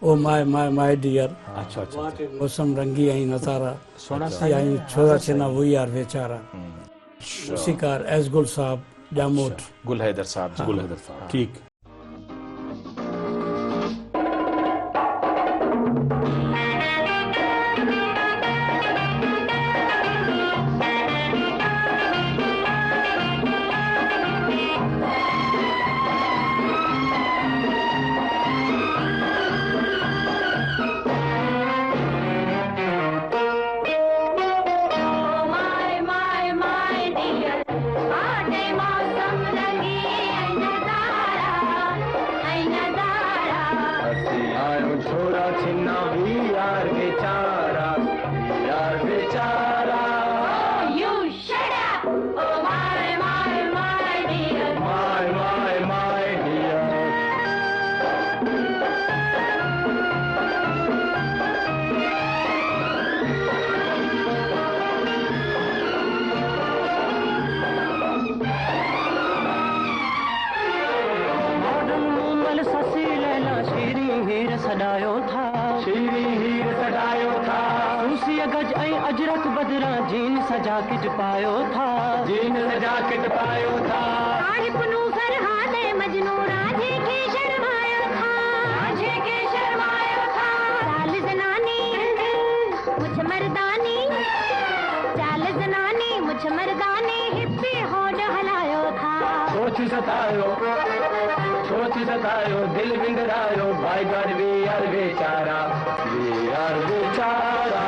oh my my my dear, मौसम रंगी ऐं नज़ारा, ऐं छोरा छेना वो यार वेचारा, मौसीक़ार एज़गुल साहब जामोट, गुल हैदर साहब, ठीकु। अजरक बदरा जीन सजा किट पायो था, जीन सजा किट पायो था, आरिफनु फरहाद मजनू राजे के शर्माया था, राजे के शर्माया था, चाल जनानी मुझ मर्दानी, चाल जनानी मुझ मर्दानी, हिप्पी होड़ हलायो था, सोच सतायो दिल विंदरायो, भाई गॉड वी आर बेचारा, वी आर बेचारा।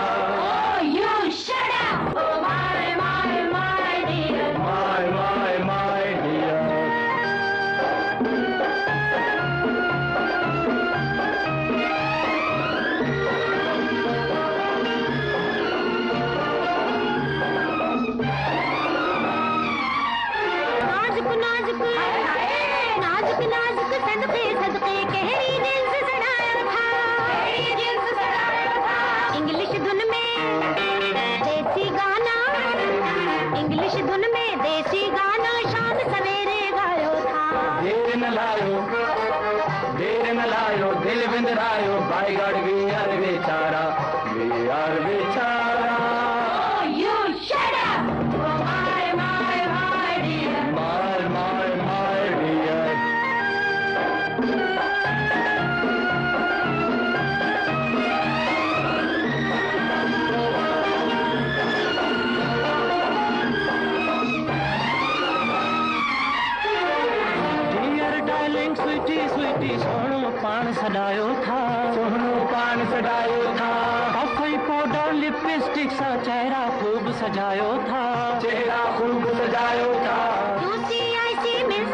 सजायो था, सोहनो पान सजायो था, कॉफी पाउडर लिपस्टिक सा चेहरा खूब सजायो था, चेहरा खूब सजायो था, दूसरी ऐसी मिल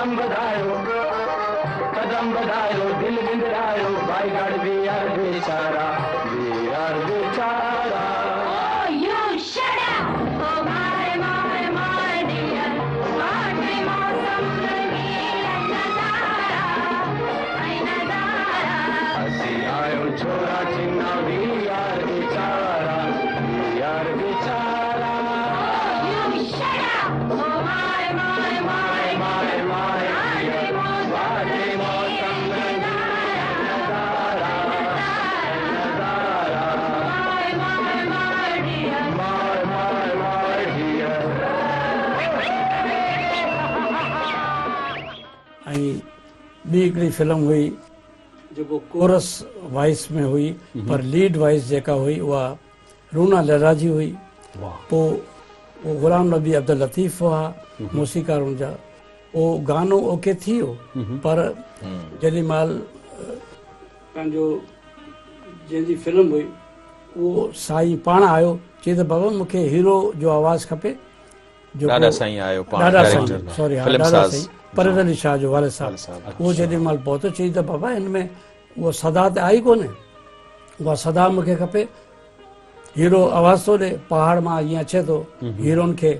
कदम बधायो दिल बिंदरायो भाई गढ़ भी यार बेचारा Oh, you shut up! Oh, my dear. Aadmi mausam lagi nazara, ay nazara. हसी आयो छोरा चिन्ना भी यार बेचारा Oh, you shut up! Oh, my वादे मौसम ऐं ॿी हिकिड़ी फिल्म हुई जेको कोरस वॉइस में हुई पर लीड वॉइस जेका हुई उहा रूना लैला जी हुई। पोइ उहो ग़ुलाम नबी अब्दुल लतीफ़ हुआ मौसीक़ार हुनजा। उहो गानो ओके थी वियो पर जेॾी महिल पंहिंजो जंहिंजी फिल्म हुई उहो साईं पाण आयो चई त बाबा मूंखे हीरो जो आवाज़ु खपे। ॾाढा साईं आयो पाण ॾाढा डायरेक्टर साईं सॉरी हा फिल्म ॾाढा साज़ साईं परवेज़ अली शाह जो वाले साहब। उहो जेॾी महिल पहुतो चई त बाबा हिन में उहा सदा त आई कोन्हे, उहा सदा मूंखे खपे। हीरो आवाज़ थो ॾे पहाड़ मां ईअं अचे थो हीरोइन खे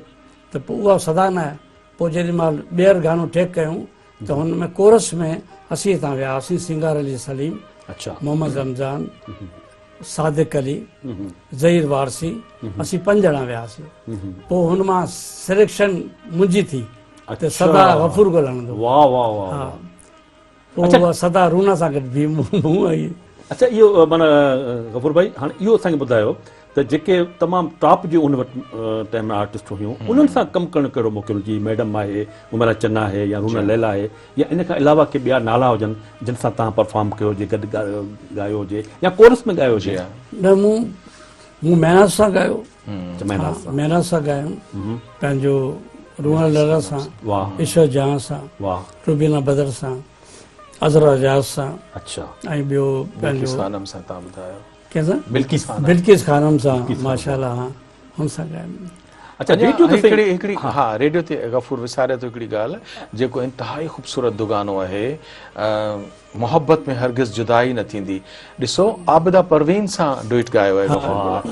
त पोइ उहा सदा न आहे। पोइ जेॾी महिल ॿीहर गानो टेक कयूं त हुन में कोरस में असीं हितां वियासीं सिंगार अली सलीम, अच्छा मोहम्मद रमज़ान, सादिक अली, ज़हीर वारसी, असीं 5 ॼणा वियासीं। पोइ हुन मां सिलेक्शन मुंहिंजी थी त सदा गफ़ूर गुल हणंदो। वाह वाह वाह हा पोइ उहा सदा रूना सां गॾु बि मूं आई। अच्छा इहो माना गफ़ूर भाई हाणे इहो असांखे ॿुधायो त जेके तमामु टॉप जी उन वटि टाइम में आर्टिस्ट हुयूं उन्हनि सां कमु करणु कहिड़ो मौक़ो जी मैडम आहे उमरा चन्ना आहे या रूना लैला आहे या इन खां अलावा के ॿिया नाला हुजनि जिन सां तव्हां परफॉर्म कयो हुजे गॾु ॻायो हुजे या कोरस में ॻायो हुजे? न मूं महनाज़ सां ॻायो, महनाज़ सां ॻायो पंहिंजो रूना लैला सां, वाह ईश्वर जहां सां, वाह रुबीना बदर सां, अज़रा रियाज़ सां, अच्छा ऐं ॿियो पंहिंजो खानम सां तव्हां ॿुधायो कंहिंसां बिल्किस खानम सां माशाअल्लाह हा हुन सां ॻायो। अच्छा रेडियो ते हिकिड़ी हा रेडियो ते गफ़ूर विसारे थो हिकिड़ी ॻाल्हि जेको इंतिहाई ख़ूबसूरत दुगानो आहे मोहब्बत में हरगिज़ जुदाई न थींदी। ॾिसो आबिदा परवीन सां डुइट ॻायो आहे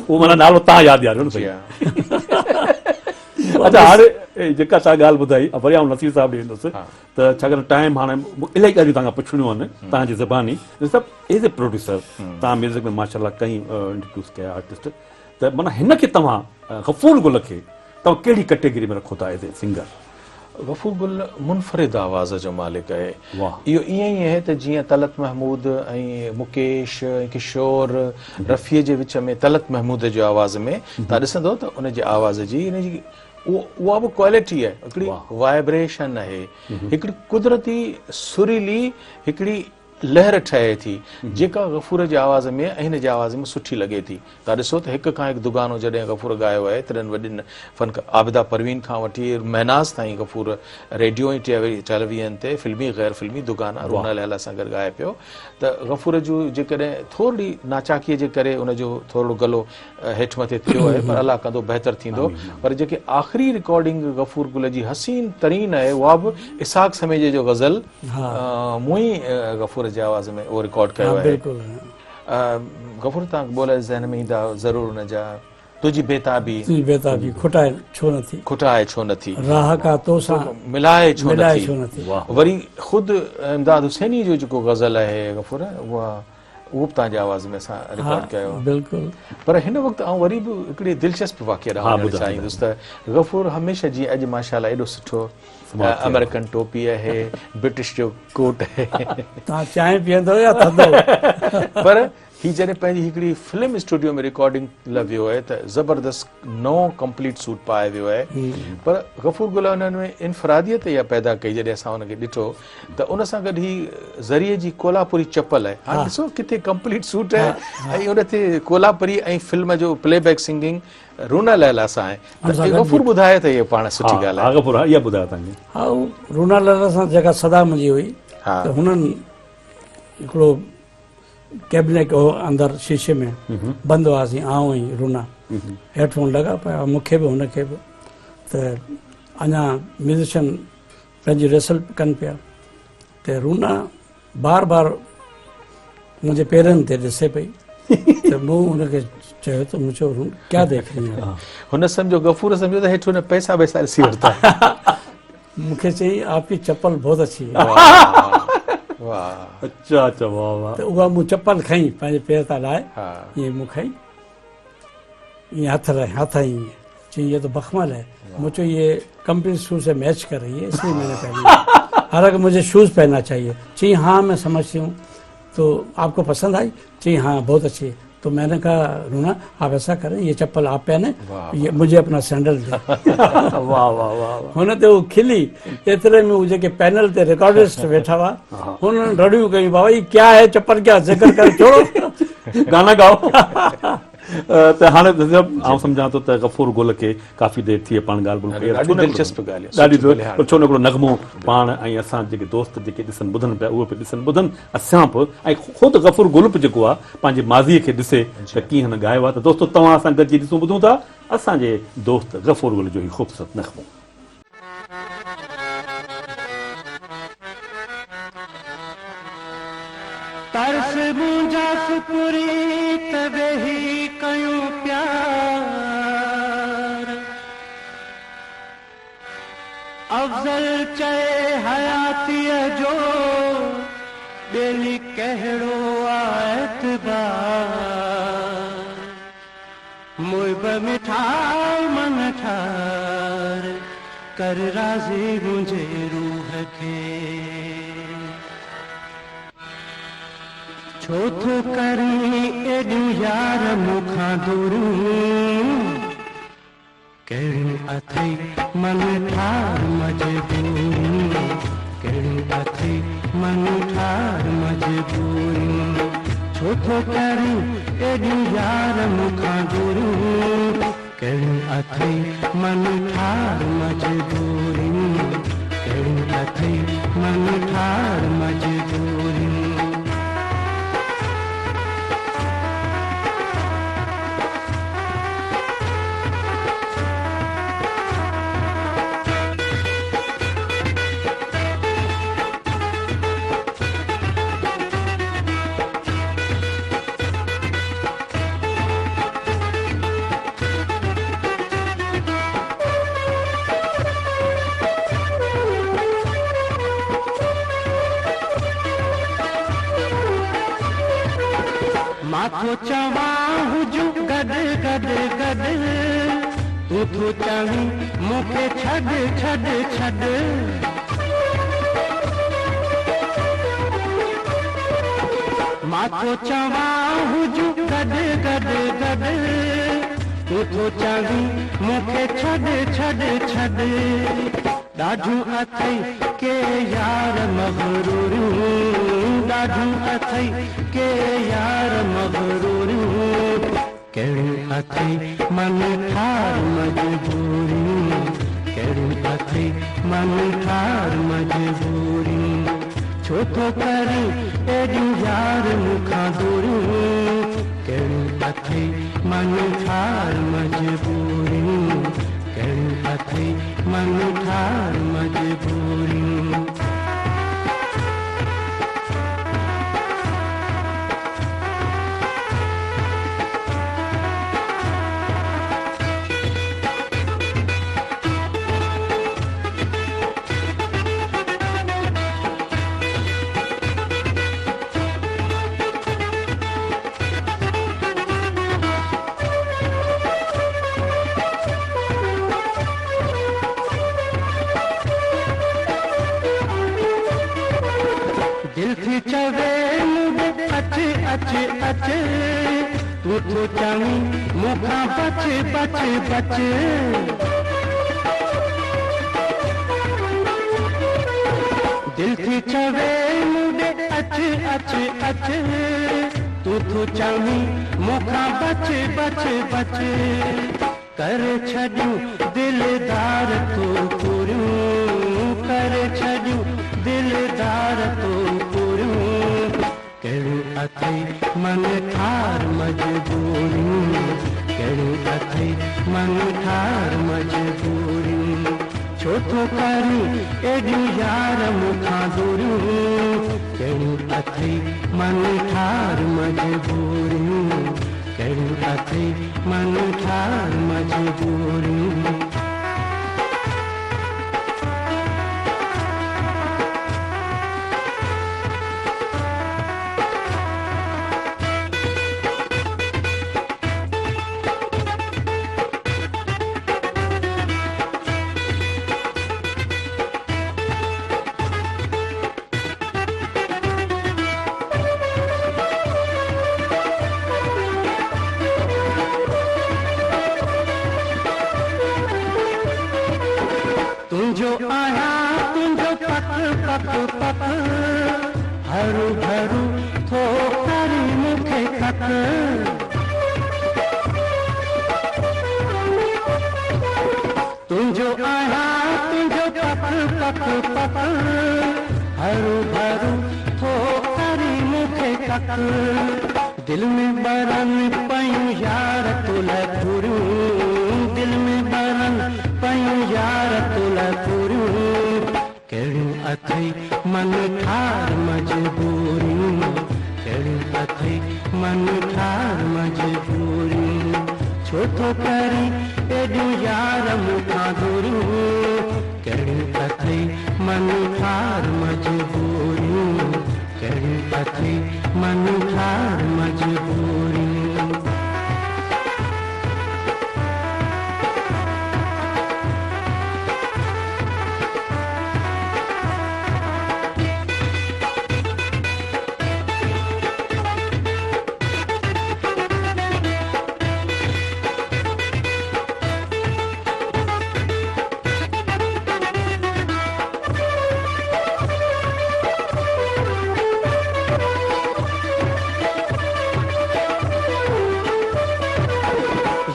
उहो माना नालो तव्हां यादि ॾियारियो न सही। अच्छा हाणे जेका तव्हां ॻाल्हि ॿुधाई वरी आउं नसीर साहिब ॾे ईंदुसि त छाकाणि टाइम हाणे इलाही ॻाल्हियूं तव्हांखां पुछणियूं आहिनि तव्हांजी ज़बानी सभु एज़ ए प्रोड्यूसर तव्हां म्यूज़िक में माशाअल्लाह कई इंट्रोड्यूस कया आर्टिस्ट त माना हिन खे तव्हां गफ़ूर गुल खे तव्हां कहिड़ी कैटेगरी में रखो था एज़ ए सिंगर? गफ़ूर गुल मुनफरिद आवाज़ जो मालिक आहे। वाह इहो ईअं ई आहे त जीअं तलत महमूद ऐं मुकेश किशोर रफ़ीअ जे विच में तलत महमूद जो आवाज़ में तव्हां ॾिसंदो त उनजी आवाज़ जी इनजी उहा बि क्वालिटी आहे हिकिड़ी वाइब्रेशन आहे हिकिड़ी कुदरती सुरीली हिकिड़ी लहर ठहे थी जेका गफ़ूर जी आवाज़ में ऐं हिन जी आवाज़ में सुठी लॻे थी। तव्हां ॾिसो त हिक खां हिकु दुगानो जॾहिं गफ़ूर ॻायो आहे एतिरनि वॾनि फ़नकार आबिदा परवीन खां वठी महनाज़ ताईं गफ़ूर रेडियो ऐं टेलीविज़न ते फिल्मी ग़ैर फिल्मी दुगाना रूना लैला सां गॾु ॻाए पियो त गफ़ूर जूं जेकॾहिं थोरी नाचाकीअ जे करे उनजो थोरो गलो हेठि मथे थियो आहे पर अलाह कंदो बहितर थींदो। पर जेके आख़िरी रिकॉर्डिंग गफ़ूर गुल जी हसीन तरीन आहे उहा बि इसाक़ समेजे जो गज़ल मुई गफ़ूर जी आवाज़ में वो रिकॉर्ड कयो आहे। गफ़ूर तव्हां बोले ज़हन में ईंदा ज़रूर न जा तुझी बेताबी खुटाए छो नथी राह का तो सां मिलाए छो नथी। वरी ख़ुदि इमदाद हुसैनी जो जेको गज़ल आहे गफ़ूर उहो बि तव्हांजी आवाज़ में असां रिकॉर्ड कयो बिल्कुलु। पर हिन वक़्तु आउं वरी बि हिकिड़ी दिलचस्प वाक़िया ॿुधाइणु चाहींदुसि त गफ़ूर हमेशह जीअं अॼु माशाअल्लाह एॾो सुठो अमेरिकन टोपी आहे ब्रिटिश जो कोट आहे तव्हां चांहि पीअंदो या थधो पर ही जॾहिं पंहिंजी हिकिड़ी फिल्म स्टूडियो में रिकॉर्डिंग लाइ वियो आहे त ज़बरदस्त नओं कंप्लीट सूट पाए वियो आहे। पर गफ़ूर गुल हुननि में इनफरादियत इहा पैदा कई जॾहिं असां हुनखे ॾिठो त उन सां गॾु ही ज़रिए जी कोल्हापुरी चपल आहे। हाणे ॾिसो किथे कंप्लीट सूट आहे ऐं उन ते कोल्हापुरी ऐं फिल्म जो प्लेबैक सिंगिंग रूना लैला सां आहे। गफ़ूर ॿुधाए त इहा पाण सुठी ॻाल्हि आहे। गफ़ूर इहा ॿुधायो तव्हांखे हा रूना लैला सां जेका सदा मुंहिंजी हुई त हुननि हिकिड़ो कैबिनेट हो अंदरि शीशे में बंदि हुआसीं आऊं ऐं रूना हेडफोन लॻा पिया मूंखे बि हुनखे बि त अञा म्यूज़िशियन पंहिंजी रिहर्सल कनि पिया त रूना बार बार मुंहिंजे पेरनि ते ॾिसे पई त मूं हुनखे चयो त मूं चयो रूना क्या देख रही है हुन सम्झो गफ़ूर सम्झो त हेठि हुन पैसा वैसा ॾिसी वरिता मूंखे चई आपकी चप्पल बहुत अच्छी है वाह अच्छा अच्छा वाह वाह त उहा मूं चप्पल खई पंहिंजे पेर तां लाहे हा ईअं मूं खई ईअं हथ ईअं चई ये तो बखमल है मुझे चयो ये कंपनी शूज से मैच कर रही है इसलिए मैंने पहनी है। हालांकि मुझे शूज़ पहनना चाहिए। चाहिए हाँ मैं समझती हूँ, तो आपको पसंद आई? चाहिए हाँ बहुत अच्छी है। तो मैंने कहा रूना आप ऐसा करें, ये चप्पल आप पहने, ये मुझे अपना सैंडल दे। वाह वाह वाह हुन ते वो खिली एतिरे में जेके पैनल ते रिकॉर्डिस्ट वेठा हुआ हुननि रड़ियूं कयूं, बाबा ये क्या है, चप्पल क्या, ज़िक्र कर छोड़ो गाना गाओ। त हाणे आउं सम्झां थो त गफ़ूर गुल खे काफ़ी देरि थी पाण ॻाल्हि ॿोल्हि ॾाढी दिलचस्प ॻाल्हि आहे, ॾाढी सुठी ॻाल्हि आहे। छो न हिकिड़ो नग़मो पाण ऐं असां जेके दोस्त जेके ॾिसनि ॿुधनि पिया उहे बि ॾिसनि ॿुधनि, असां बि ऐं ख़ुदि गफ़ूर गुल बि जेको आहे पंहिंजे माज़ीअ खे ॾिसे त कीअं हिन ॻायो आहे। त दोस्तो तव्हां असां गॾिजी ॾिसूं ॿुधूं था असांजे दोस्त गफ़ूर गुल जो ही ख़ूबसूरत नग़मो। तरस मुंहिंजा सुपुरी त वेही कयूं प्यार, अफ़ज़ल चए हयातीअ जो ॿेली कहिड़ो एतबार, मुइब मिठाई मन ठार कर राज़ी मुंहिंजे रूह खे, छो थो करी एॾियूं यार मूंखां दूरियूं, कहिड़ियूं अथई मन ठार मजबूरियूं, कहिड़ियूं अथई मन ठार मजबूरियूं, छो थो करी एॾियूं यार मूंखां दूरियूं, कहिड़ियूं अथई मन ठार मजबूरियूं, कहिड़ियूं अथई मन ठार मजबूरियूं। माथो चवां हुजूं गॾ गॾ गॾ, तूं थो चवीं मूंखे छॾ छॾ छॾ, माथो चवां हुजूं गॾ गॾ गॾ, तूं थो चवीं मूंखे छॾ छॾ छॾ, ॾाढियूं अथई के यार मग़रूरियूं, ॾाढियूं अथई के यार मग़रूरियूं, कहिड़ियूं अथई मन ठार मजबूरियूं, कहिड़ियूं अथई मन ठार मजबूरियूं, छो थो करी एॾियूं यार मूंखां दूरियूं, कहिड़ियूं अथई मन ठार मजबूरियूं, कहिड़ियूं अथई मन ठार मजबूरियूं। दिल थी चवे मुझे अच अच अच, तूं थो चवीं मूंखां बच बच बच, दिल थी चवे मुझे अच अच अच, तूं थो चवीं मूंखां बच बच बच, कर छॾियूं दिलदार तो पूरियूं, कर छॾियूं दिलदार तो पूरियूं, कहिड़ियूं अथई मन ठार मजबूरियूं, कहिड़ियूं अथई मन ठार मजबूरियूं, छो तो करी एडियूं यार मूंखां दूरियूं कहिड़ियूं अथई मन ठार मजबूरियूं कहिड़ियूं अथई मन ठार मजबूरियूं तुंहिंजो आहियां तुंहिंजो पक पक पक हरू भरू थो करी मूंखे तक तुंहिंजो आहियां तुंहिंजो पक पक पक हरू भरू थो करी मूंखे तक दिल में बरन पयूं यार तुला घुरियूं दिल में बरन पयूं यार तुला घुरियूं कहिड़ियूं अथई मन ठार मजबूरियूं कहिड़ियूं अथई मन ठार मजबूरियूं छो थो करी एडियूं यार मूंखां दूरियूं कहिड़ियूं अथई मन ठार मजबूरियूं कहिड़ियूं अथई मन ठार मजबूरियूं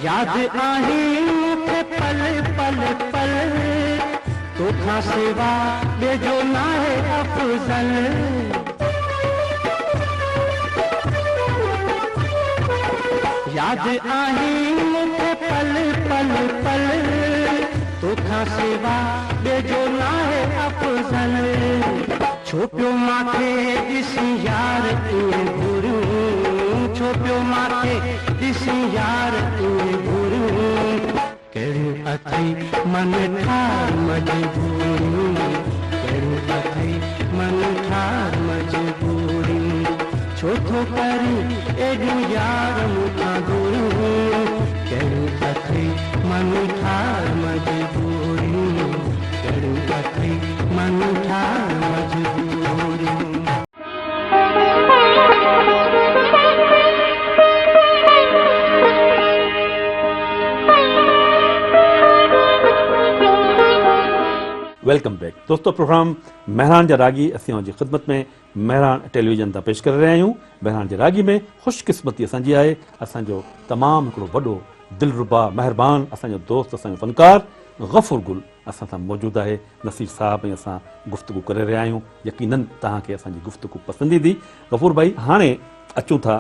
याद आही मूंखे पल पल पल तोखां सिवा ॿियो नाहे अफ़ज़ल याद आही मूंखे पल पल पल तोखां सिवा ॿियो नाहे अफ़ज़ल छो पियो माथे ॾिसी यार ईअं घुरियूं छो पियो माथे ॾिसी यार ईअं घुरियूं कहिड़ियूं अथई मन ठार मजबूरियूं कहिड़ियूं अथई मन ठार मजबूरियूं छो थो करी एडियूं यार मूंखां दूरियूं कहिड़ियूं अथई मन ठार मजबूरियूं कहिड़ियूं अथई मन ठार मजबूरियूं वेलकम बैक दोस्तों प्रोग्राम मेहरान जा रागी असीं जी ख़िदमत में मेहरान टेलीविजन तां पेश करे रहिया आहियूं मेहरान जे रागी में ख़ुशकिस्मती असांजी आहे असांजो तमामु हिकिड़ो वॾो दिलरुबा महिरबान असांजो दोस्त असांजो फ़नकार गफ़ूर गुल असां सां मौजूदु आहे नसीर साहब ऐं असां गुफ़्तगू करे रहिया आहियूं यकीनन तव्हांखे असांजी गुफ़्तगू पसंदि ईंदी गफ़ूर भाई हाणे अचूं था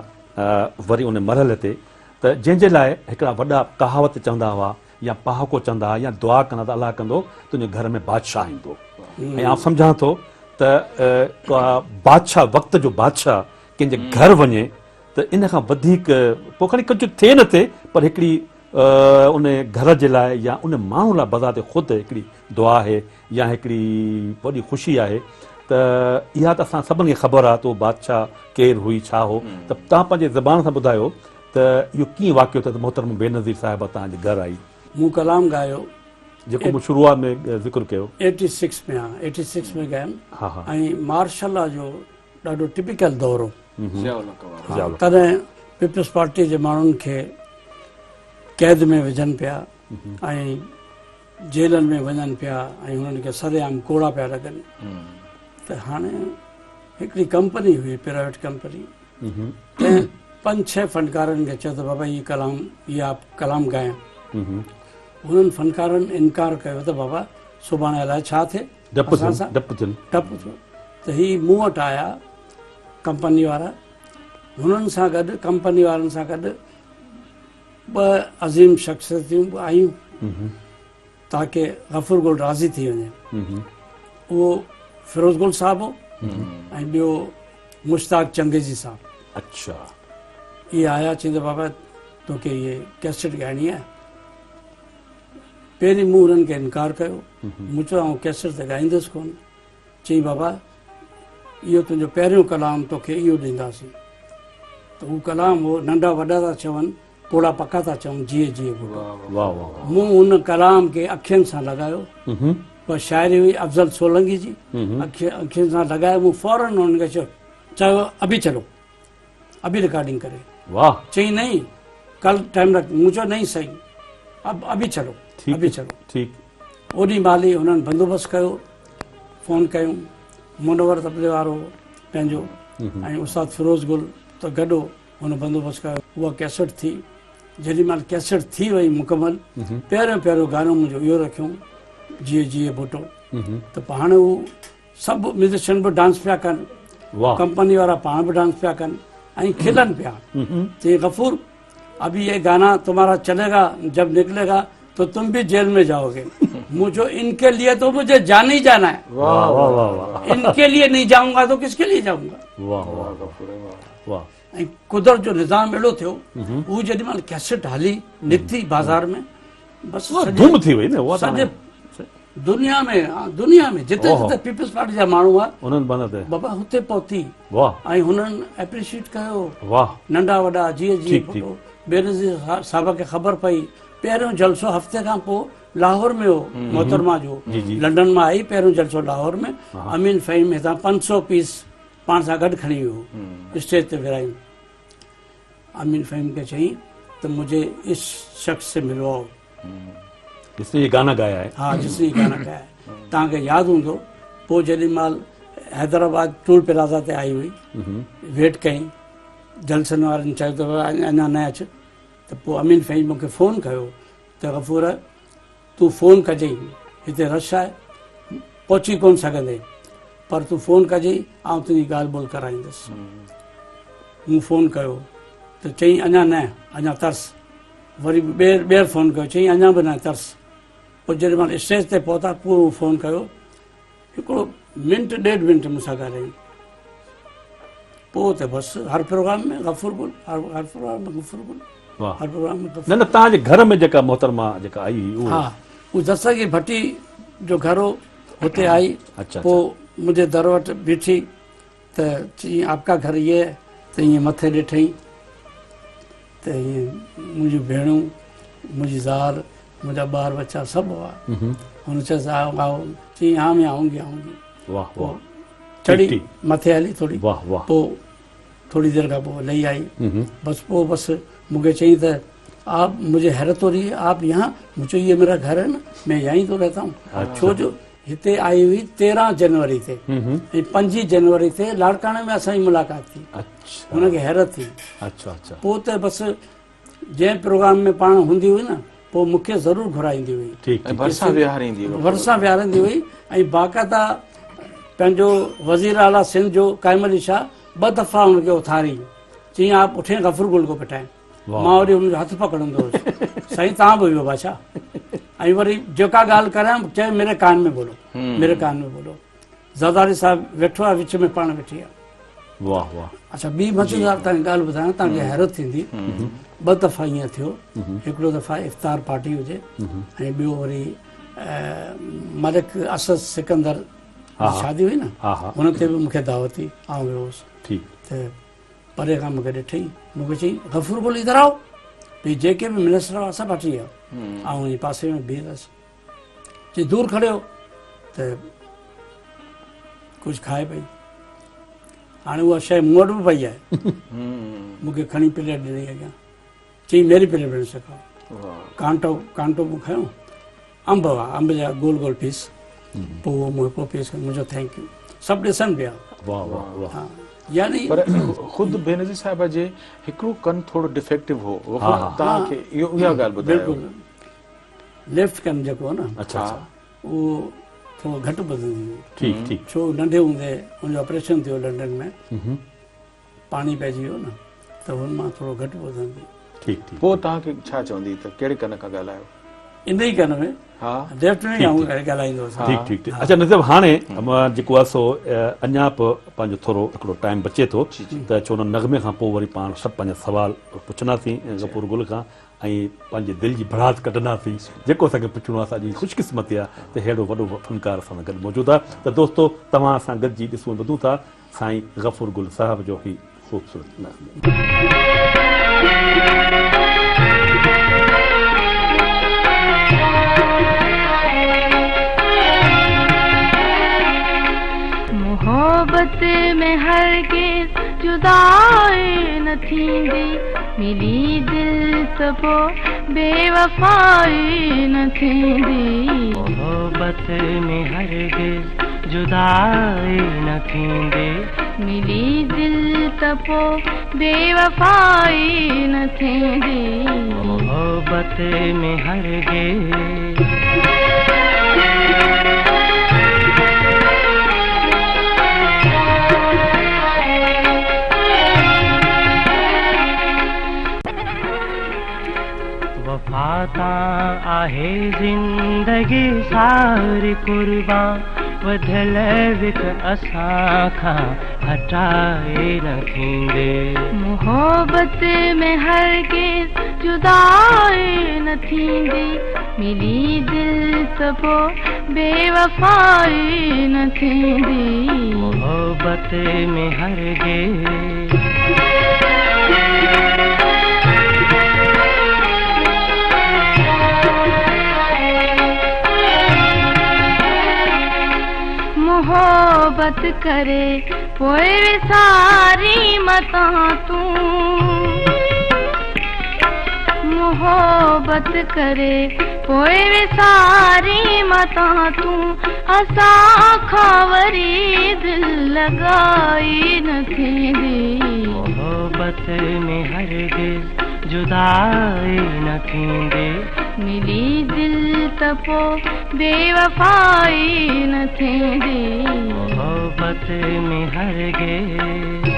वरी उन मरहले ते त जंहिंजे लाइ हिकिड़ा वॾा कहावत चवंदा हुआ या पहाको चवंदा या दुआ कंदा त अलाह कंदो तुंहिंजे घर में बादशाह ईंदो ऐं आउं सम्झां थो त बादशाह वक़्त जो बादशाह कंहिंजे घर वञे त इन खां वधीक पोइ खणी कुझु थिए न थिए पर हिकिड़ी उन घर जे लाइ या उन माण्हू लाइ बज़ात ख़ुदि हिकिड़ी दुआ आहे या हिकिड़ी वॾी ख़ुशी आहे त इहा त असां सभिनी खे ख़बर आहे त उहो बादशाह केरु हुई छा हो त तव्हां पंहिंजे ज़बान सां ॿुधायो त इहो कीअं वाक़ियो थियो त मोहतरम बेनज़ीर साहिबा तव्हांजे घर आई मूं कलाम गायो जेको मूं शुरूआत में ज़िक्र कयो 86 में हा 86 में ॻायमि हा हा ऐं मार्शल लॉ जो ॾाढो टिपिकल दौर हो ज़ियाउल तॾहिं पीपल्स पार्टी जे माण्हुनि खे क़ैद में विझनि पिया ऐं जेलनि में वञनि पिया ऐं हुननि खे सरेआम कोड़ा पिया लॻनि त हाणे हिकिड़ी कंपनी हुई प्राइवेट कंपनी कंहिं 5-6 फ़नकारनि खे चयो त बाबा इहा कलाम ॻायां हुननि फ़नकारनि इनकार कयो त बाबा सुभाणे अलाए छा थिए डपु थियो त हीअ मूं वटि आया कंपनी वारा हुननि सां गॾु कंपनी वारनि सां गॾु 2 अज़ीम शख़्सियतूं आयूं ताकि गफ़ूर गुल राज़ी थी वञे। उहो फिरोज़ गुल साहब हो ऐं ॿियो मुश्ताक चंगेज़ी साहब। अच्छा। इहे आया, चईंदा बाबा तोखे इहे कैसेट ॻाइणी आहे। पहिरीं मूं उन्हनि खे इनकार कयो, मूं चयो आउं कैसेट त ॻाईंदुसि कोन। चई बाबा इहो तुंहिंजो पहिरियों कलाम तोखे इहो ॾींदासीं। त उहो कलाम हो, नंढा वॾा था चवनि, पोड़ा पका था चवनि, जीअं जीअं बुढो। वाह वाह। मूं उन कलाम खे अखियुनि सां लॻायो। पर शाइरी हुई अफ़ज़ल सोलंकी जी। अखियुनि सां लॻायो, मूं फौरन हुननि खे चयो अभी चलो, अभी रिकॉर्डिंग करे। वाह। चई नहीं कल टाइम रख। मूं चयो नहीं सही, अब अभी चलो, अभी चलो। ठीक। ओॾी महिल ई हुननि बंदोबस्तु कयो, फ़ोन कयूं, मुनवर तबले वारो पंहिंजो ऐं उस्ताद फिरोज़ गुल त गॾो हुन बंदोबस्तु कयो। उहा कैसेट थी। जेॾी महिल कैसेट थी वई मुकमल, पहिरियों गानो मुंहिंजो इहो रखियो, जीअं जीअं बुटो। त हाणे उहो सभु म्यूज़िशियन बि डांस पिया कनि, कंपनी वारा पाण बि डांस पिया कनि ऐं खिलनि पिया। चई गफ़ूर अभी ये गाना तुम्हारा चलेगा, जब निकलेगा तो तुम भी जेल में जाओगे। मुझे इनके लिए तो मुझे जान ही जाना है। वाह वाह वाह। इनके लिए नहीं जाऊंगा तो किसके लिए जाऊंगा। वाह वाह वाह। ऐं कुदरत जो निज़ाम अहिड़ो थियो, उहो जेॾी महिल कैसेट हली निकिती बाज़ार में, बसि धूम थी वई न उहा। सॼे दुनिया में जिते जिते पीपल्स पार्टी जा माण्हू हुआ, उन्हनि बंदि बाबा हुते पहुती। वाह। ऐं हुननि एप्रिशिएट कयो। वाह। नंढा वॾा जीअं जीअं बेनज़ीर साहिब खे ख़बर पई। पहिरियों जलसो हफ़्ते खां पोइ लाहौर में हो, मोहतरमा जो। लंडन मां आई, पहिरियों जलसो लाहौर में। अमीन फ़हीम हितां 500 पीस पाण सां गॾु खणी वियो, स्टेज ते विरायूं। अमीन फ़हीम खे चई त मुझे इस शख्स से मिलवाओ, जिसने ये गाना गाया है। हाँ, जिसने ये गाना गाया है। तव्हांखे यादि हूंदो, पोइ जेॾी महिल हैदराबाद टूर प्लाज़ा ते आई हुई, वेट कयईं, जलसनि वारनि चयो त अञा न अचु। त पोइ अमीन फ़हीम मूंखे फ़ोन कयो त गफ़ूर तूं फ़ोन कजई, हिते रश आहे, पहुची कोन सघंदे, पर तूं फ़ोन कजई, आउं तुंहिंजी ॻाल्हि ॿोल कराईंदुसि। मूं फ़ोन कयो त चई अञा न, अञा तर्स। वरी ॿीहर फ़ोन कयो, चई अञा बि न तर्स। पोइ जेॾी महिल स्टेज ते पहुता, पूरो फ़ोन कयो, हिकिड़ो मिंट ॾेढ मिंट मूंसां ॻाल्हाई। पोइ त बसि हर प्रोग्राम में गफ़ूर गुल, हर प्रोग्राम में गफ़ूर गुल, हर प्रोग्राम में गफ़ूर। न तव्हांजे घर में जेका मोहतरमा जेका आई हुई, हाँ, वो दस्तगीर भट्टी जो घर हो, हुते आई। अच्छा। पोइ मुंहिंजे दर वटि बीठी त चई आपका घर ये है। त ईअं मथे ॾिठई त ईअं मुंहिंजूं भेणूं, मुंहिंजी ज़ाल, मुंहिंजा ॿार बच्चा सभु हुआ। हुन चयोसि आओ आओ। चई हाँ मैं आऊंगी। वाह वाह। चढ़ी मथे हली थोड़ी। वाह वाह। पोइ थोड़ी देर खां पोइ लही आई। बस मूंखे चई त आप, मुझे हैरत हो रही है, आप यहाँ। मुझे ये मेरा घर है ना, मैं यहीं तो रहता हूँ। छो जो हिते आई हुई 13 जनवरी ते ऐं 5 जनवरी ते लाड़काणे में असांजी मुलाक़ात थी। अच्छा। हुनखे हैरत थी। अच्छा अच्छा। पोइ त बसि जंहिं प्रोग्राम में पाण हूंदी हुई न, पोइ मूंखे ज़रूरु घुराईंदी हुई, भरिसां विहारींदी हुई। ऐं बाक़ाइदा पंहिंजो वज़ीर आला सिंध जो काइम अली शाह 2 दफ़ा हुनखे उथारी, चई आप उठे गफ़ूर गुल को पिटाएं। मां वरी हुनजो हथु पकड़ंदो हुयुसि, साईं तव्हां बि हुयो बादशाह। ऐं वरी जेका ॻाल्हि करां, चए मेरे कान में बोलो, मेरे कान में बोलो। ज़रदारी साहिब वेठो आहे, विच में पाण वेठी आहे। वाह वाह। अच्छा, ॿी मज़ेदार तव्हांखे ॻाल्हि ॿुधायां, तव्हांखे हैरत थींदी। 2 दफ़ा ईअं थियो। हिकिड़ो दफ़ा इफ़्तार पार्टी हुजे ऐं ॿियो वरी मलिक असद सिकंदर शादी हुई न, हुन ते बि मूंखे दावत हुई, आउं वियो हुउसि। त परे खां मूंखे ॾिठई, मूंखे चई गफ़ूर गुल इधर आओ। भई जेके बि मिनिस्टर हुआ सभु अची विया। ऐं इहे पासे में बीह रहियसि। चई दूर खड़े हो त कुझु खाए पई। हाणे उहा शइ मूं वटि बि पई आहे, मूंखे खणी प्लेट ॾिनई अॻियां। चई मेरी प्लेट में सिखाओ। कांटो मूं खयो, अंब हुआ, अंब जा गोल गोल पीस। पोइ उहो मूं हिकिड़ो पीस खयो, मुंहिंजो थैंक यू। सभु ॾिसनि पिया। वाह वाह वाह। यानी पर ख़ुदि बेनज़ीर साहिब जे हिकिड़ो कन थोरो डिफेक्टिव हो, तव्हांखे इहा ॻाल्हि ॿुधायो। बिल्कुलु लेफ्ट कन जेको आहे न, अच्छा उहो थोरो घटि ॿुधंदी हुई। ठीकु ठीकु। छो नंढे हूंदे हुनजो ऑपरेशन थियो लंडन में, पाणी पइजी वियो न, त हुन मां थोरो घटि ॿुधंदी। ठीकु ठीकु। पोइ तव्हांखे छा चवंदी त कहिड़े कन खां ॻाल्हायो? इन ई कन में हाँ डेफिनेटली आऊं ॻाल्हाईंदुसि। ठीक ठीक ठीक। अच्छा नज़ीब हाणे मां जेको आहे सो अञा पंहिंजो थोरो हिकिड़ो टाइम बचे थो त छो न नगमे खां पोइ वरी पाण सभु पंहिंजा सवाल पुछंदासीं गफूर गुल खां ऐं पंहिंजे दिलि जी भड़ास कढंदासीं जेको असांखे पुछणो आहे। असांजी ख़ुशकिस्मती आहे त अहिड़ो वॾो फनकार असां सां गॾु मौजूदु आहे। त दोस्तो तव्हां सां गॾिजी ॾिसूं ॿुधूं था साईं गफूर गुल साहिब जो ही ख़ूबसूरत नग़्मो। मोहब्बत में हरगिज़ जुदाई न थींदी मिली दिल त पोइ बेवफ़ाई न थींदी। मोहब्बत में हरगिज़ जुदाई न थींदी मिली दिल त पोइ बेवफ़ाई न थींदी। मोहब्बत में हरगिज़ वफ़ाता आहे ज़िंदगी सारी कुर्बान वधियल विक असां खां हटाए न थींदे। मोहब्बत में हरगिज़ जुदाई न थींदी मिली दिल त पोइ बेवफ़ाई न थींदी। मोहब्बत में हरगिज़ मोहब्बत करे पोइ विसारी मतां तूं। मोहब्बत करे पोइ विसारी मतां तूं असां खां वरी दिल लॻाई न थींदी। मोहब्बत में हरगिज़ जुदाई न थींदी मिली दिल त पोइ बेवफ़ाई न थींदी। मोहब्बत में हरगिज़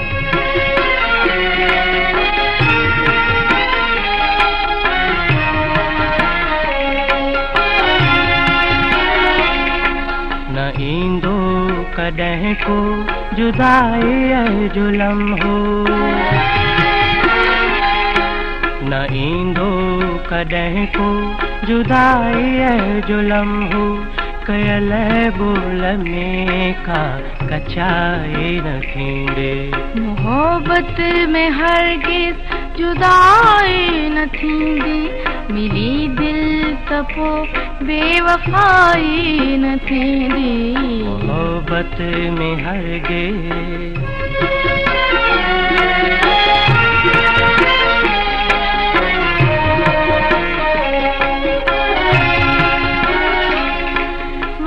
न ईंदो कॾहिं को जुदाई जुलम हो। न ईंदो कॾहिं को जुदाई जुलम हो कयल बोल में का कचाई न थींदे। मोहब्बत में हरगिज़ जुदाई न थींदी मिली दिल त पोइ बेवफ़ाई न थींदी। मोहब्बत में हरगिज़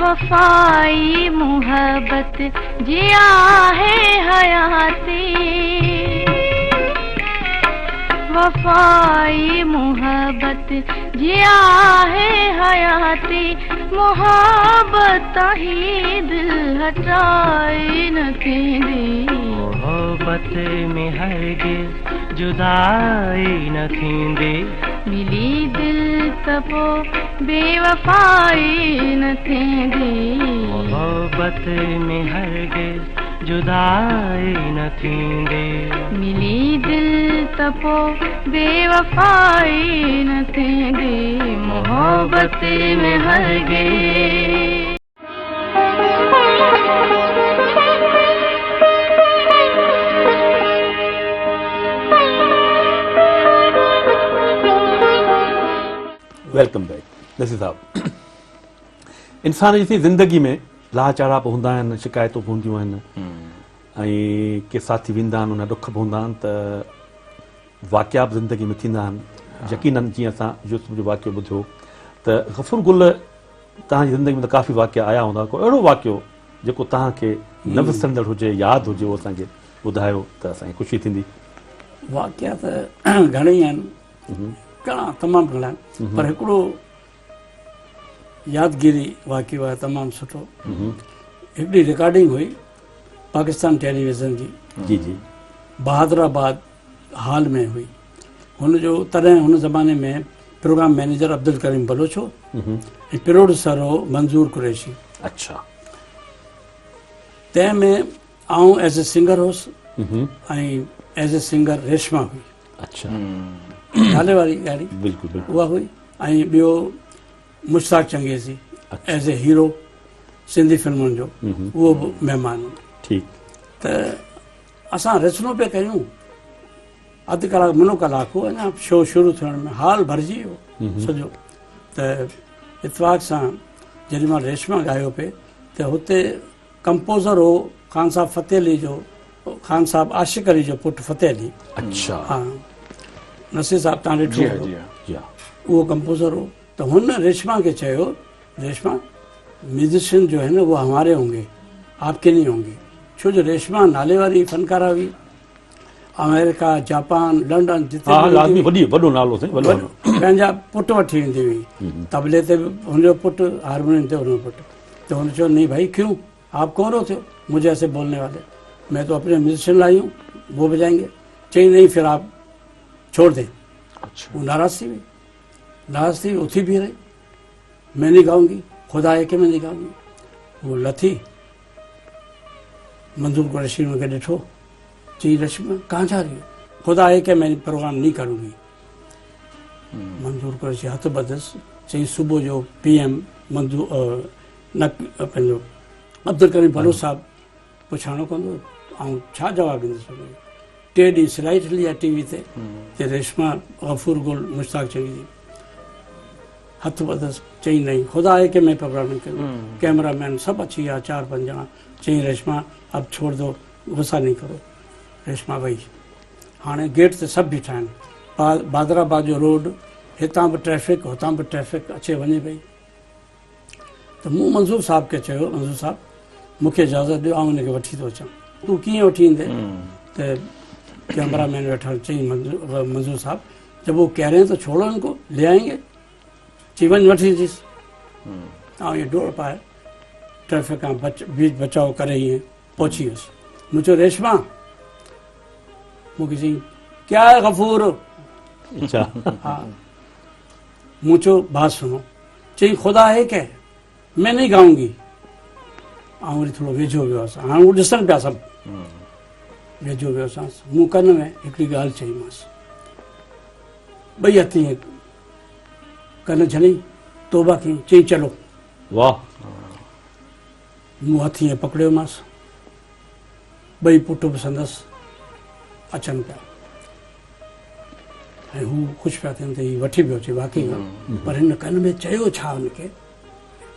वफ़ाई मोहब्बत जिया है हयाती। वफ़ाई मोहब्बत जिया है हयाती मोहब्बत ही दिल हटाई न थींदी। मोहब्बत में हरगिज़ जुदाई न थींदी मिली दिल त पोइ बेवफ़ाई न थींदी। मोहब्बत में हरगिज़ जुदाई न थींदी मिली दिल त पोइ बेवफ़ाई न थींदी। मोहब्बत में हरगिज़ वेलकम बैक नसीर साहब। इंसान जी ज़िंदगी में लाचारा बि हूंदा आहिनि, शिकायतूं बि हूंदियूं आहिनि ऐं के साथी वेंदा आहिनि, उन ॾुख बि हूंदा आहिनि त वाक़िया बि ज़िंदगी में थींदा आहिनि। यकीननि जीअं असां यूसुफ जो वाक़ियो ॿुधियो त गफ़ूर गुल तव्हांजी ज़िंदगी में त काफ़ी वाक़िया आया हूंदा, को अहिड़ो वाक़ियो जेको तव्हांखे न विसरंदड़ हुजे, यादि हुजे, उहो असांखे ॿुधायो त असांखे ख़ुशी थींदी। वाक़िया त घणेई आहिनि, घणा तमामु घणा आहिनि, पर हिकिड़ो यादगिरी वाक़ियो आहे तमामु सुठो। हिकिड़ी रिकॉर्डिंग हुई पाकिस्तान टेलीविज़न जी, जी जी, बहादुराबाद हाल में हुई। हुनजो तॾहिं हुन ज़माने में प्रोग्राम मैनेजर अब्दुल करीम बलोच हो ऐं प्रोड्यूसर हो मंज़ूर कुरैशी। अच्छा। तंहिंमें आउं एज़ ए सिंगर हुउसि ऐं एज़ ए सिंगर रेशमा हुई, अच्छा। नाले वारी ॻाल्हि बिल्कुलु बिल्कुलु। उहा हुई। ऐं ॿियो Mushtaq Changezi as a hero Sindhi फिल्मुनि जो उहो बि महिमान हो। ठीकु। त असां रचनो पिया कयूं, अधु कलाकु मुनो कलाकु अञा शो शुरू थियण में हाल भरिजी वियो सॼो। त इतफ़ाक़ सां जेॾी महिल रेशमा ॻायो पिए त हुते कंपोज़र हो ख़ान साहब फ़तेह अली जो, ख़ान साहब आशिक़ अली जो पुटु फ़तेह अली। अच्छा। हा, नसीर साहब तव्हां ॾिठो जी हाँ, हूंदो। जी हाँ। जी हा। उहो कंपोज़र हो। त हुन रेशमा खे चयो, रेशमा म्यूजिशियन जो है ना वो हमारे होंगे, आपके नहीं होंगे। छो जो रेशमा नाले वारी फनकारा हुई, अमेरिका जापान लंडन जिते हा, बि लाज़मी वेंदी हुई, वॾो नालो साईं, वॾो नालो। पंहिंजा पुट वठी ईंदी हुई, तबले ते बि हुनजो पुटु, हारमोनियम ते हुनजो पुटु। त हुन चयो नहीं भाई क्यों, आप कौन होते हो मुझे ऐसे बोलने वाले, मैं तो अपने म्यूजिशियन लाई हूँ, वो बजाएंगे। चाहिए नहीं फिर आप छोड़ दें। अच्छा। वो नाराज़ थी हुई, नाराज़ थी उथी भी रही, मैं नहीं गाऊंगी, खुदा है कि मैं नहीं गाऊंगी। वो लथी, मंजूर कुरैशी ने ॾिठो, चई रश्मा कहाँ जा रही हो, खुदा है कि मैं प्रोग्राम नहीं करूंगी। मंजूर कुरैशी हथ बधसि, चई सुबुह जो PM मंजूर न पंहिंजो अब्दुल करीम भलो साहब पुछाणो कंदो, ऐं छा जवाबु ॾींदुसि। 3 ॾींहं स्लाइड हली आहे TV ते रेशमा गफूर गुल मुश्ताक चंगेज़ी हथ बधसि, चई नहीं खुदा है कि मैं प्रोग्राम नहीं करूँ। कैमरामैन सब अची विया 4-5 ॼणा, चई रेशमा अब छोड़ दो, गुस्सा नहीं करो। रेशमा वई, हाणे गेट ते सभु बीठा आहिनि, बादराबाद जो रोड, हितां बि ट्रैफिक हुतां बि ट्रैफिक अचे वञे पई। त मूं मंज़ूर साहब खे चयो, मंज़ूर साहब मूंखे इजाज़त ॾियो, आउं हिनखे वठी थो अचां। तूं कीअं वठी ईंदे? त कैमरामैन वेठा, चई मंज़ूर साहब जब वो कह रहे हैं तो छोड़ो इनको, ले आएंगे। चई वञ वठी ईंदीसि। ऐं इहे डोड़ पाए ट्रैफिक खां बीच बचाव करे ईअं पहुची वियुसि। मूं चयो रेशमा, मूंखे चई क्या है गफूर। अच्छा। हाँ, मूं चयो बात सुनो, चई खुदा है क्या, मैं नहीं गाऊंगी। ऐं वरी थोरो वेझो वियोसीं, हाणे उहो ॾिसनि पिया सभु, वेझो वियोसीं। मूं कन में हिकिड़ी ॻाल्हि चईमांसि, ॿई हथ ईअं कन झली तौबा कई, चई चलो। वाह। मूं हथ ईअं पकड़ियोमांसि, ॿई पुट बि संदसि अचनि पिया, ऐं हू ख़ुशि पिया थियनि त हीउ वठी पियो अचे वाक़ई ॻाल्हि। पर हिन कन में चयो छा हुनखे,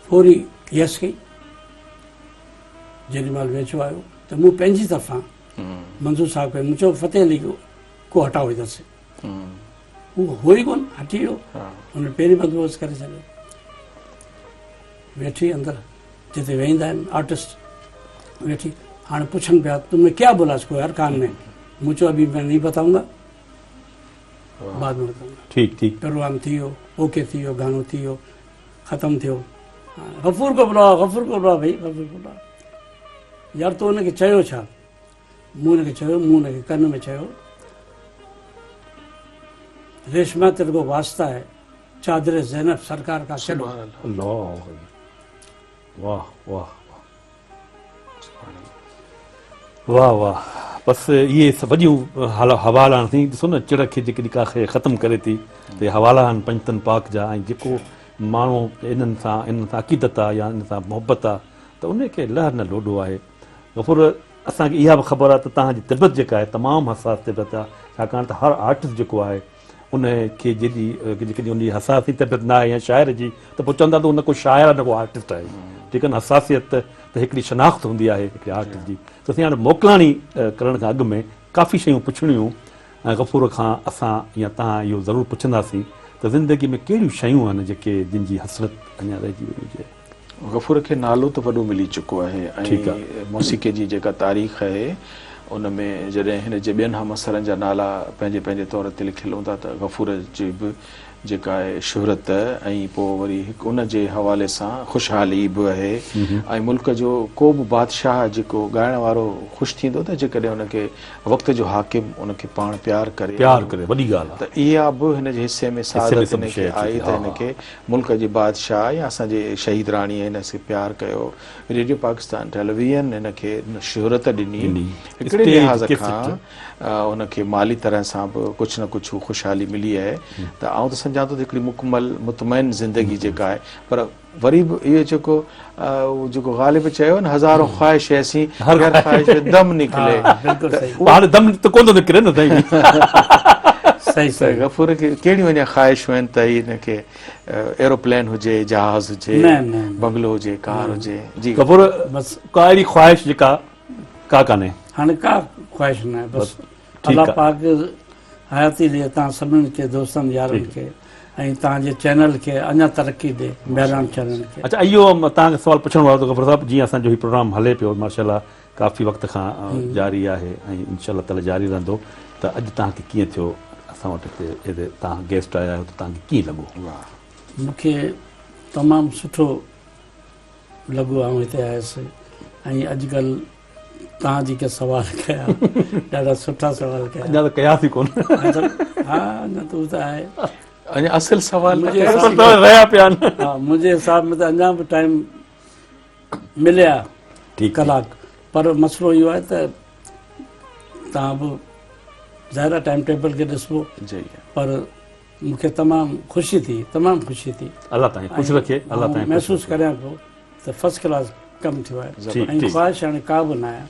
थोरी यस कई। जेॾी महिल वेझो आयो त मूं पंहिंजी तरफ़ां मंज़ूर साहब खे मूं चयो फ़तेह अली को हटाओ इधर से, उहो हो ई कोन, हटी वियो। हुन पहिरीं बंदोबस्तु करे छॾियो, वेठी अंदरि जिते वेहींदा आहिनि आर्टिस्ट, वेठी हाणे पुछनि पिया तुमने क्या बोला इसको यार कान में। मूं चयो अभी मैं नहीं बताऊंगा, बाद में बताऊंगा। ठीकु ठीकु। प्रोग्राम थी वियो, ओके थी वियो, गानो थी वियो, ख़तमु थियो। गफूर को बुलाओ, गफूर को बुलाओ, भाई गफूर को बुलाओ। यार तो हुनखे चयो छा, मूं हुनखे चयो, मूं हुनखे कन में चयो, रेशमा तेरे को वास्ता है, चादर ज़ैनब सरकार का चलो। अल्लाह, वाह वाह वाह वाह। बसि इहे वॾियूं हवाला थी, ॾिसो न चिड़ खे जेकॾहिं का ख़तमु करे थी त हवाला आहिनि पंजतन पाक जा। ऐं जेको माण्हू इन्हनि सां अक़ीदत आहे या इन सां मुहबत आहे त उनखे लहर न लोॾो आहे। गफूर, असांखे इहा बि ख़बर आहे त तव्हांजी तिबत जेका आहे तमामु हसास तिबत आहे, छाकाणि त हर आर्टिस्ट जेको आहे उनखे जेकॾहिं उन जी हसासी तिबत न आहे या शाइर जी, त पोइ चवंदा त उन को शाइर न को आर्टिस्ट आहे। ठीकु आहे न, हसासियत त हिकिड़ी शनाख़्त हूंदी आहे हिकिड़े आर्टिस्ट जी। त असीं हाणे मोकिलाणी करण खां अॻु में काफ़ी शयूं पुछणियूं ऐं गफूर खां असां या तव्हां इहो ज़रूरु पुछंदासीं त ज़िंदगी में कहिड़ियूं शयूं आहिनि जेके जिन जी हसरत अञा रहिजी वई हुजे। गफूर खे नालो त वॾो मिली चुको आहे, ऐं मौसीक़े जी जेका तारीख़ आहे उन में जॾहिं हिन जे ॿियनि हमसरनि जा नाला पंहिंजे पंहिंजे तौर ते लिखियल हूंदा त गफूर जी बि जेका आहे शोहरत ऐं पोइ वरी हिकु उन जे हवाले सां ख़ुशहाली बि आहे ऐं मुल्क जो को बि बादशाह जेको ॻाइण वारो ख़ुशि थींदो त जेकॾहिं उनखे वक़्त जो हाकिम उनखे पाण प्यार करे वॾी ॻाल्हि आहे। त इहा बि हिन जे हिसे में सादत हिनखे आई त हिनखे मुल्क जे बादशाह या असांजे शहीद राणीअ हिनखे प्यार कयो। रेडियो पाकिस्तान टेलीविज़न हिनखे शोहरत ॾिनी हिकिड़े लिहाज़ खां उनखे माली तरह सां बि कुझु न कुझु ख़ुशहाली मिली आहे। त आउं त सम्झां थो त हिकिड़ी मुकमल मुतमइन ज़िंदगी जेका आहे पर वरी बि इहो जेको ग़ालिब चयो न हज़ारों ख़्वाहिश ऐसी हर ख़्वाहिश में दम निकिले हाणे दम त कोन थो निकिरे न साईं। सही सही गफ़ूर खे कहिड़ियूं अञा ख़्वाहिशूं आहिनि त हिनखे एरोप्लेन हुजे जहाज़ हुजे बंगलो हुजे कार हुजे। जी गफ़ूर बसि का अहिड़ी ख़्वाहिश जेका का कान्हे हाणे का ख़्वाहिश न आहे बसि अलाह पाक हयाती ॾिए तव्हां सभिनीनि खे दोस्तनि यारनि खे ऐं तव्हांजे चैनल खे अञा तरक़ी ॾे महिरबानी चैनल खे। अच्छा इहो तव्हांखे सवाल पुछण वारो त गफ़ूर साहिबु जीअं असांजो हीउ प्रोग्राम हले पियो माशाल्लाह काफ़ी वक़्त खां जारी आहे ऐं इंशाअल्लाह ताला जारी रहंदो त अॼु तव्हांखे कीअं थियो असां वटि हिते तव्हां गेस्ट आया आहियो त तव्हांखे कीअं लॻो? मूंखे तमामु सुठो लॻो आऊं हिते आयुसि ऐं अॼुकल्ह तव्हां जेके सवाल कया ॾाढा सुठा सवाल कया अञा त कयासीं कोन। हा अञा त उहो त आहे अञा असुल सवाल रहिया पिया आहिनि। हा मुंहिंजे हिसाब में त अञा बि टाइम मिलिया कलाक पर मसइलो इहो आहे त तव्हां बि ज़ाहिर टाइम टेबल खे ॾिसबो पर मूंखे तमामु ख़ुशी थी अलाह ताईं ख़ुशि रखे अलाह ताईं महसूसु करियां पियो त फर्स्ट क्लास कमु थियो आहे ऐं ख़्वाहिश हाणे का बि न आहे।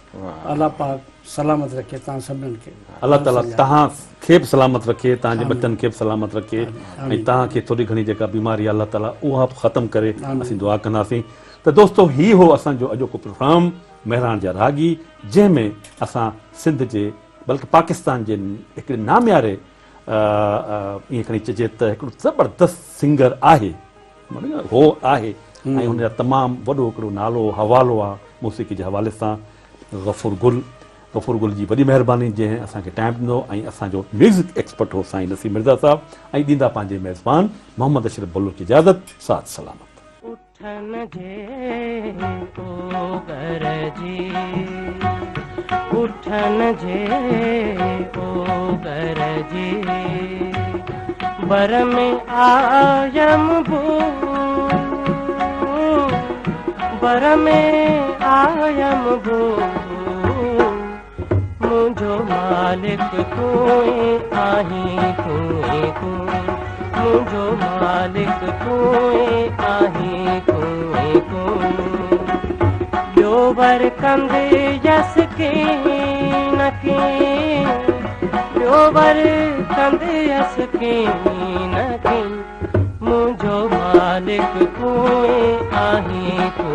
अलाह पाक सलामत रखे तव्हां सभिनीनि खे अलाह ताला तव्हांखे बि सलामत रखे तव्हांजे बचनि खे बि सलामत रखे ऐं तव्हांखे थोरी घणी जेका बीमारी अलाह ताला उहा बि ख़तमु करे असीं दुआ कंदासीं। त दोस्तो हीउ हो असांजो अॼोको प्रोग्राम महिराण जा रागी जंहिंमें असां सिंध जे बल्कि पाकिस्तान जे हिकिड़े नामियारे ईअं खणी चइजे त हिकिड़ो ज़बरदस्त सिंगर आहे हो आहे ऐं हुनजा तमामु वॾो हिकिड़ो नालो हवालो आहे मौसीक़ी जे हवाले सां गफ़ूर गुल जी वॾी महिरबानी जंहिं असांखे टाइम ॾिनो ऐं असांजो म्यूज़िक एक्सपर्ट हो साईं नसीम मिर्ज़ा साहिबु ऐं ॾींदा पंहिंजे मेज़बान मोहम्मद अशरफ बलोच जी इजाज़त साथ सलामत। उठन जे ओगर जी उठन जे ओगर जी बर में आयम बर में आयम मुझो मालिक तू आही तू मुझो मालिक तू आही तू ॿियो वर कंदे यस के न के ॿियो वर कंदे यस के न के मुझो मालिक तू आही तू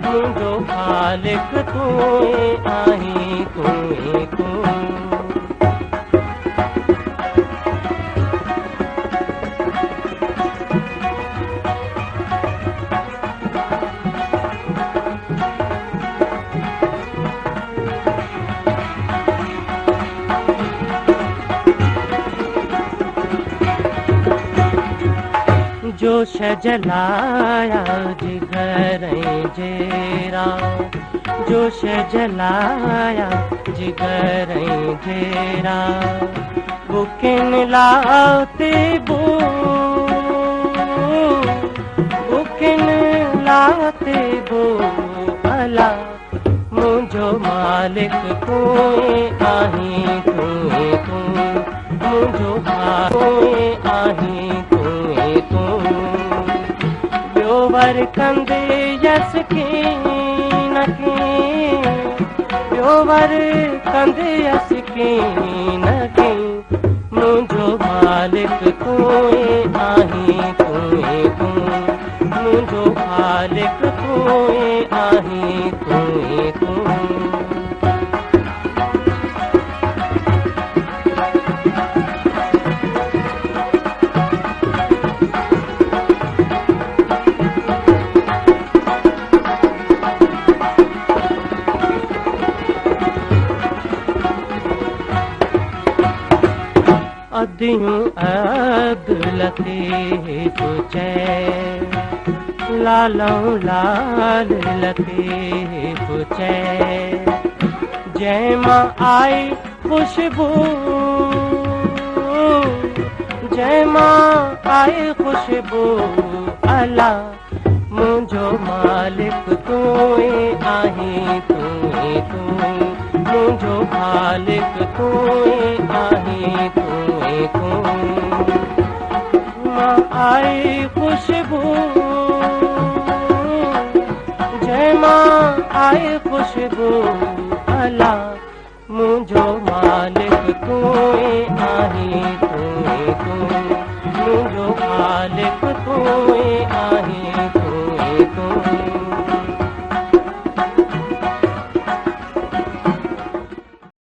मुझो मालिक तू आही तू जोश जलाया जिगर जेरा जोश जलाया जिगर जेरा बुकिन लाते बुकिन लाते अला मुझो मालिक तू आही तू मुझो मालिक आही वर कंदे यस के न के ॿियो वर कंदे यस के न के मुझो मालिक तू आही तू मुझो मालिक तू आही तू अदियूं लतीफ़ चए लालऊं लाल लतीफ़ चए जंहिं मां आई खुशबू जंहिं मां आई खुशबू अला मुंहिंजो मालिक तूं ई आहीं तूं ई तूं मुंहिंजो मालिक तूं ई आहीं तूं ई तूं मां आई खुशबू जंहिं मां आई खुशबू अला मुंहिंजो मालिक तूं ई आहीं तूं ई तूं मुंहिंजो मालिक तूं ई आहीं तूं ई तूं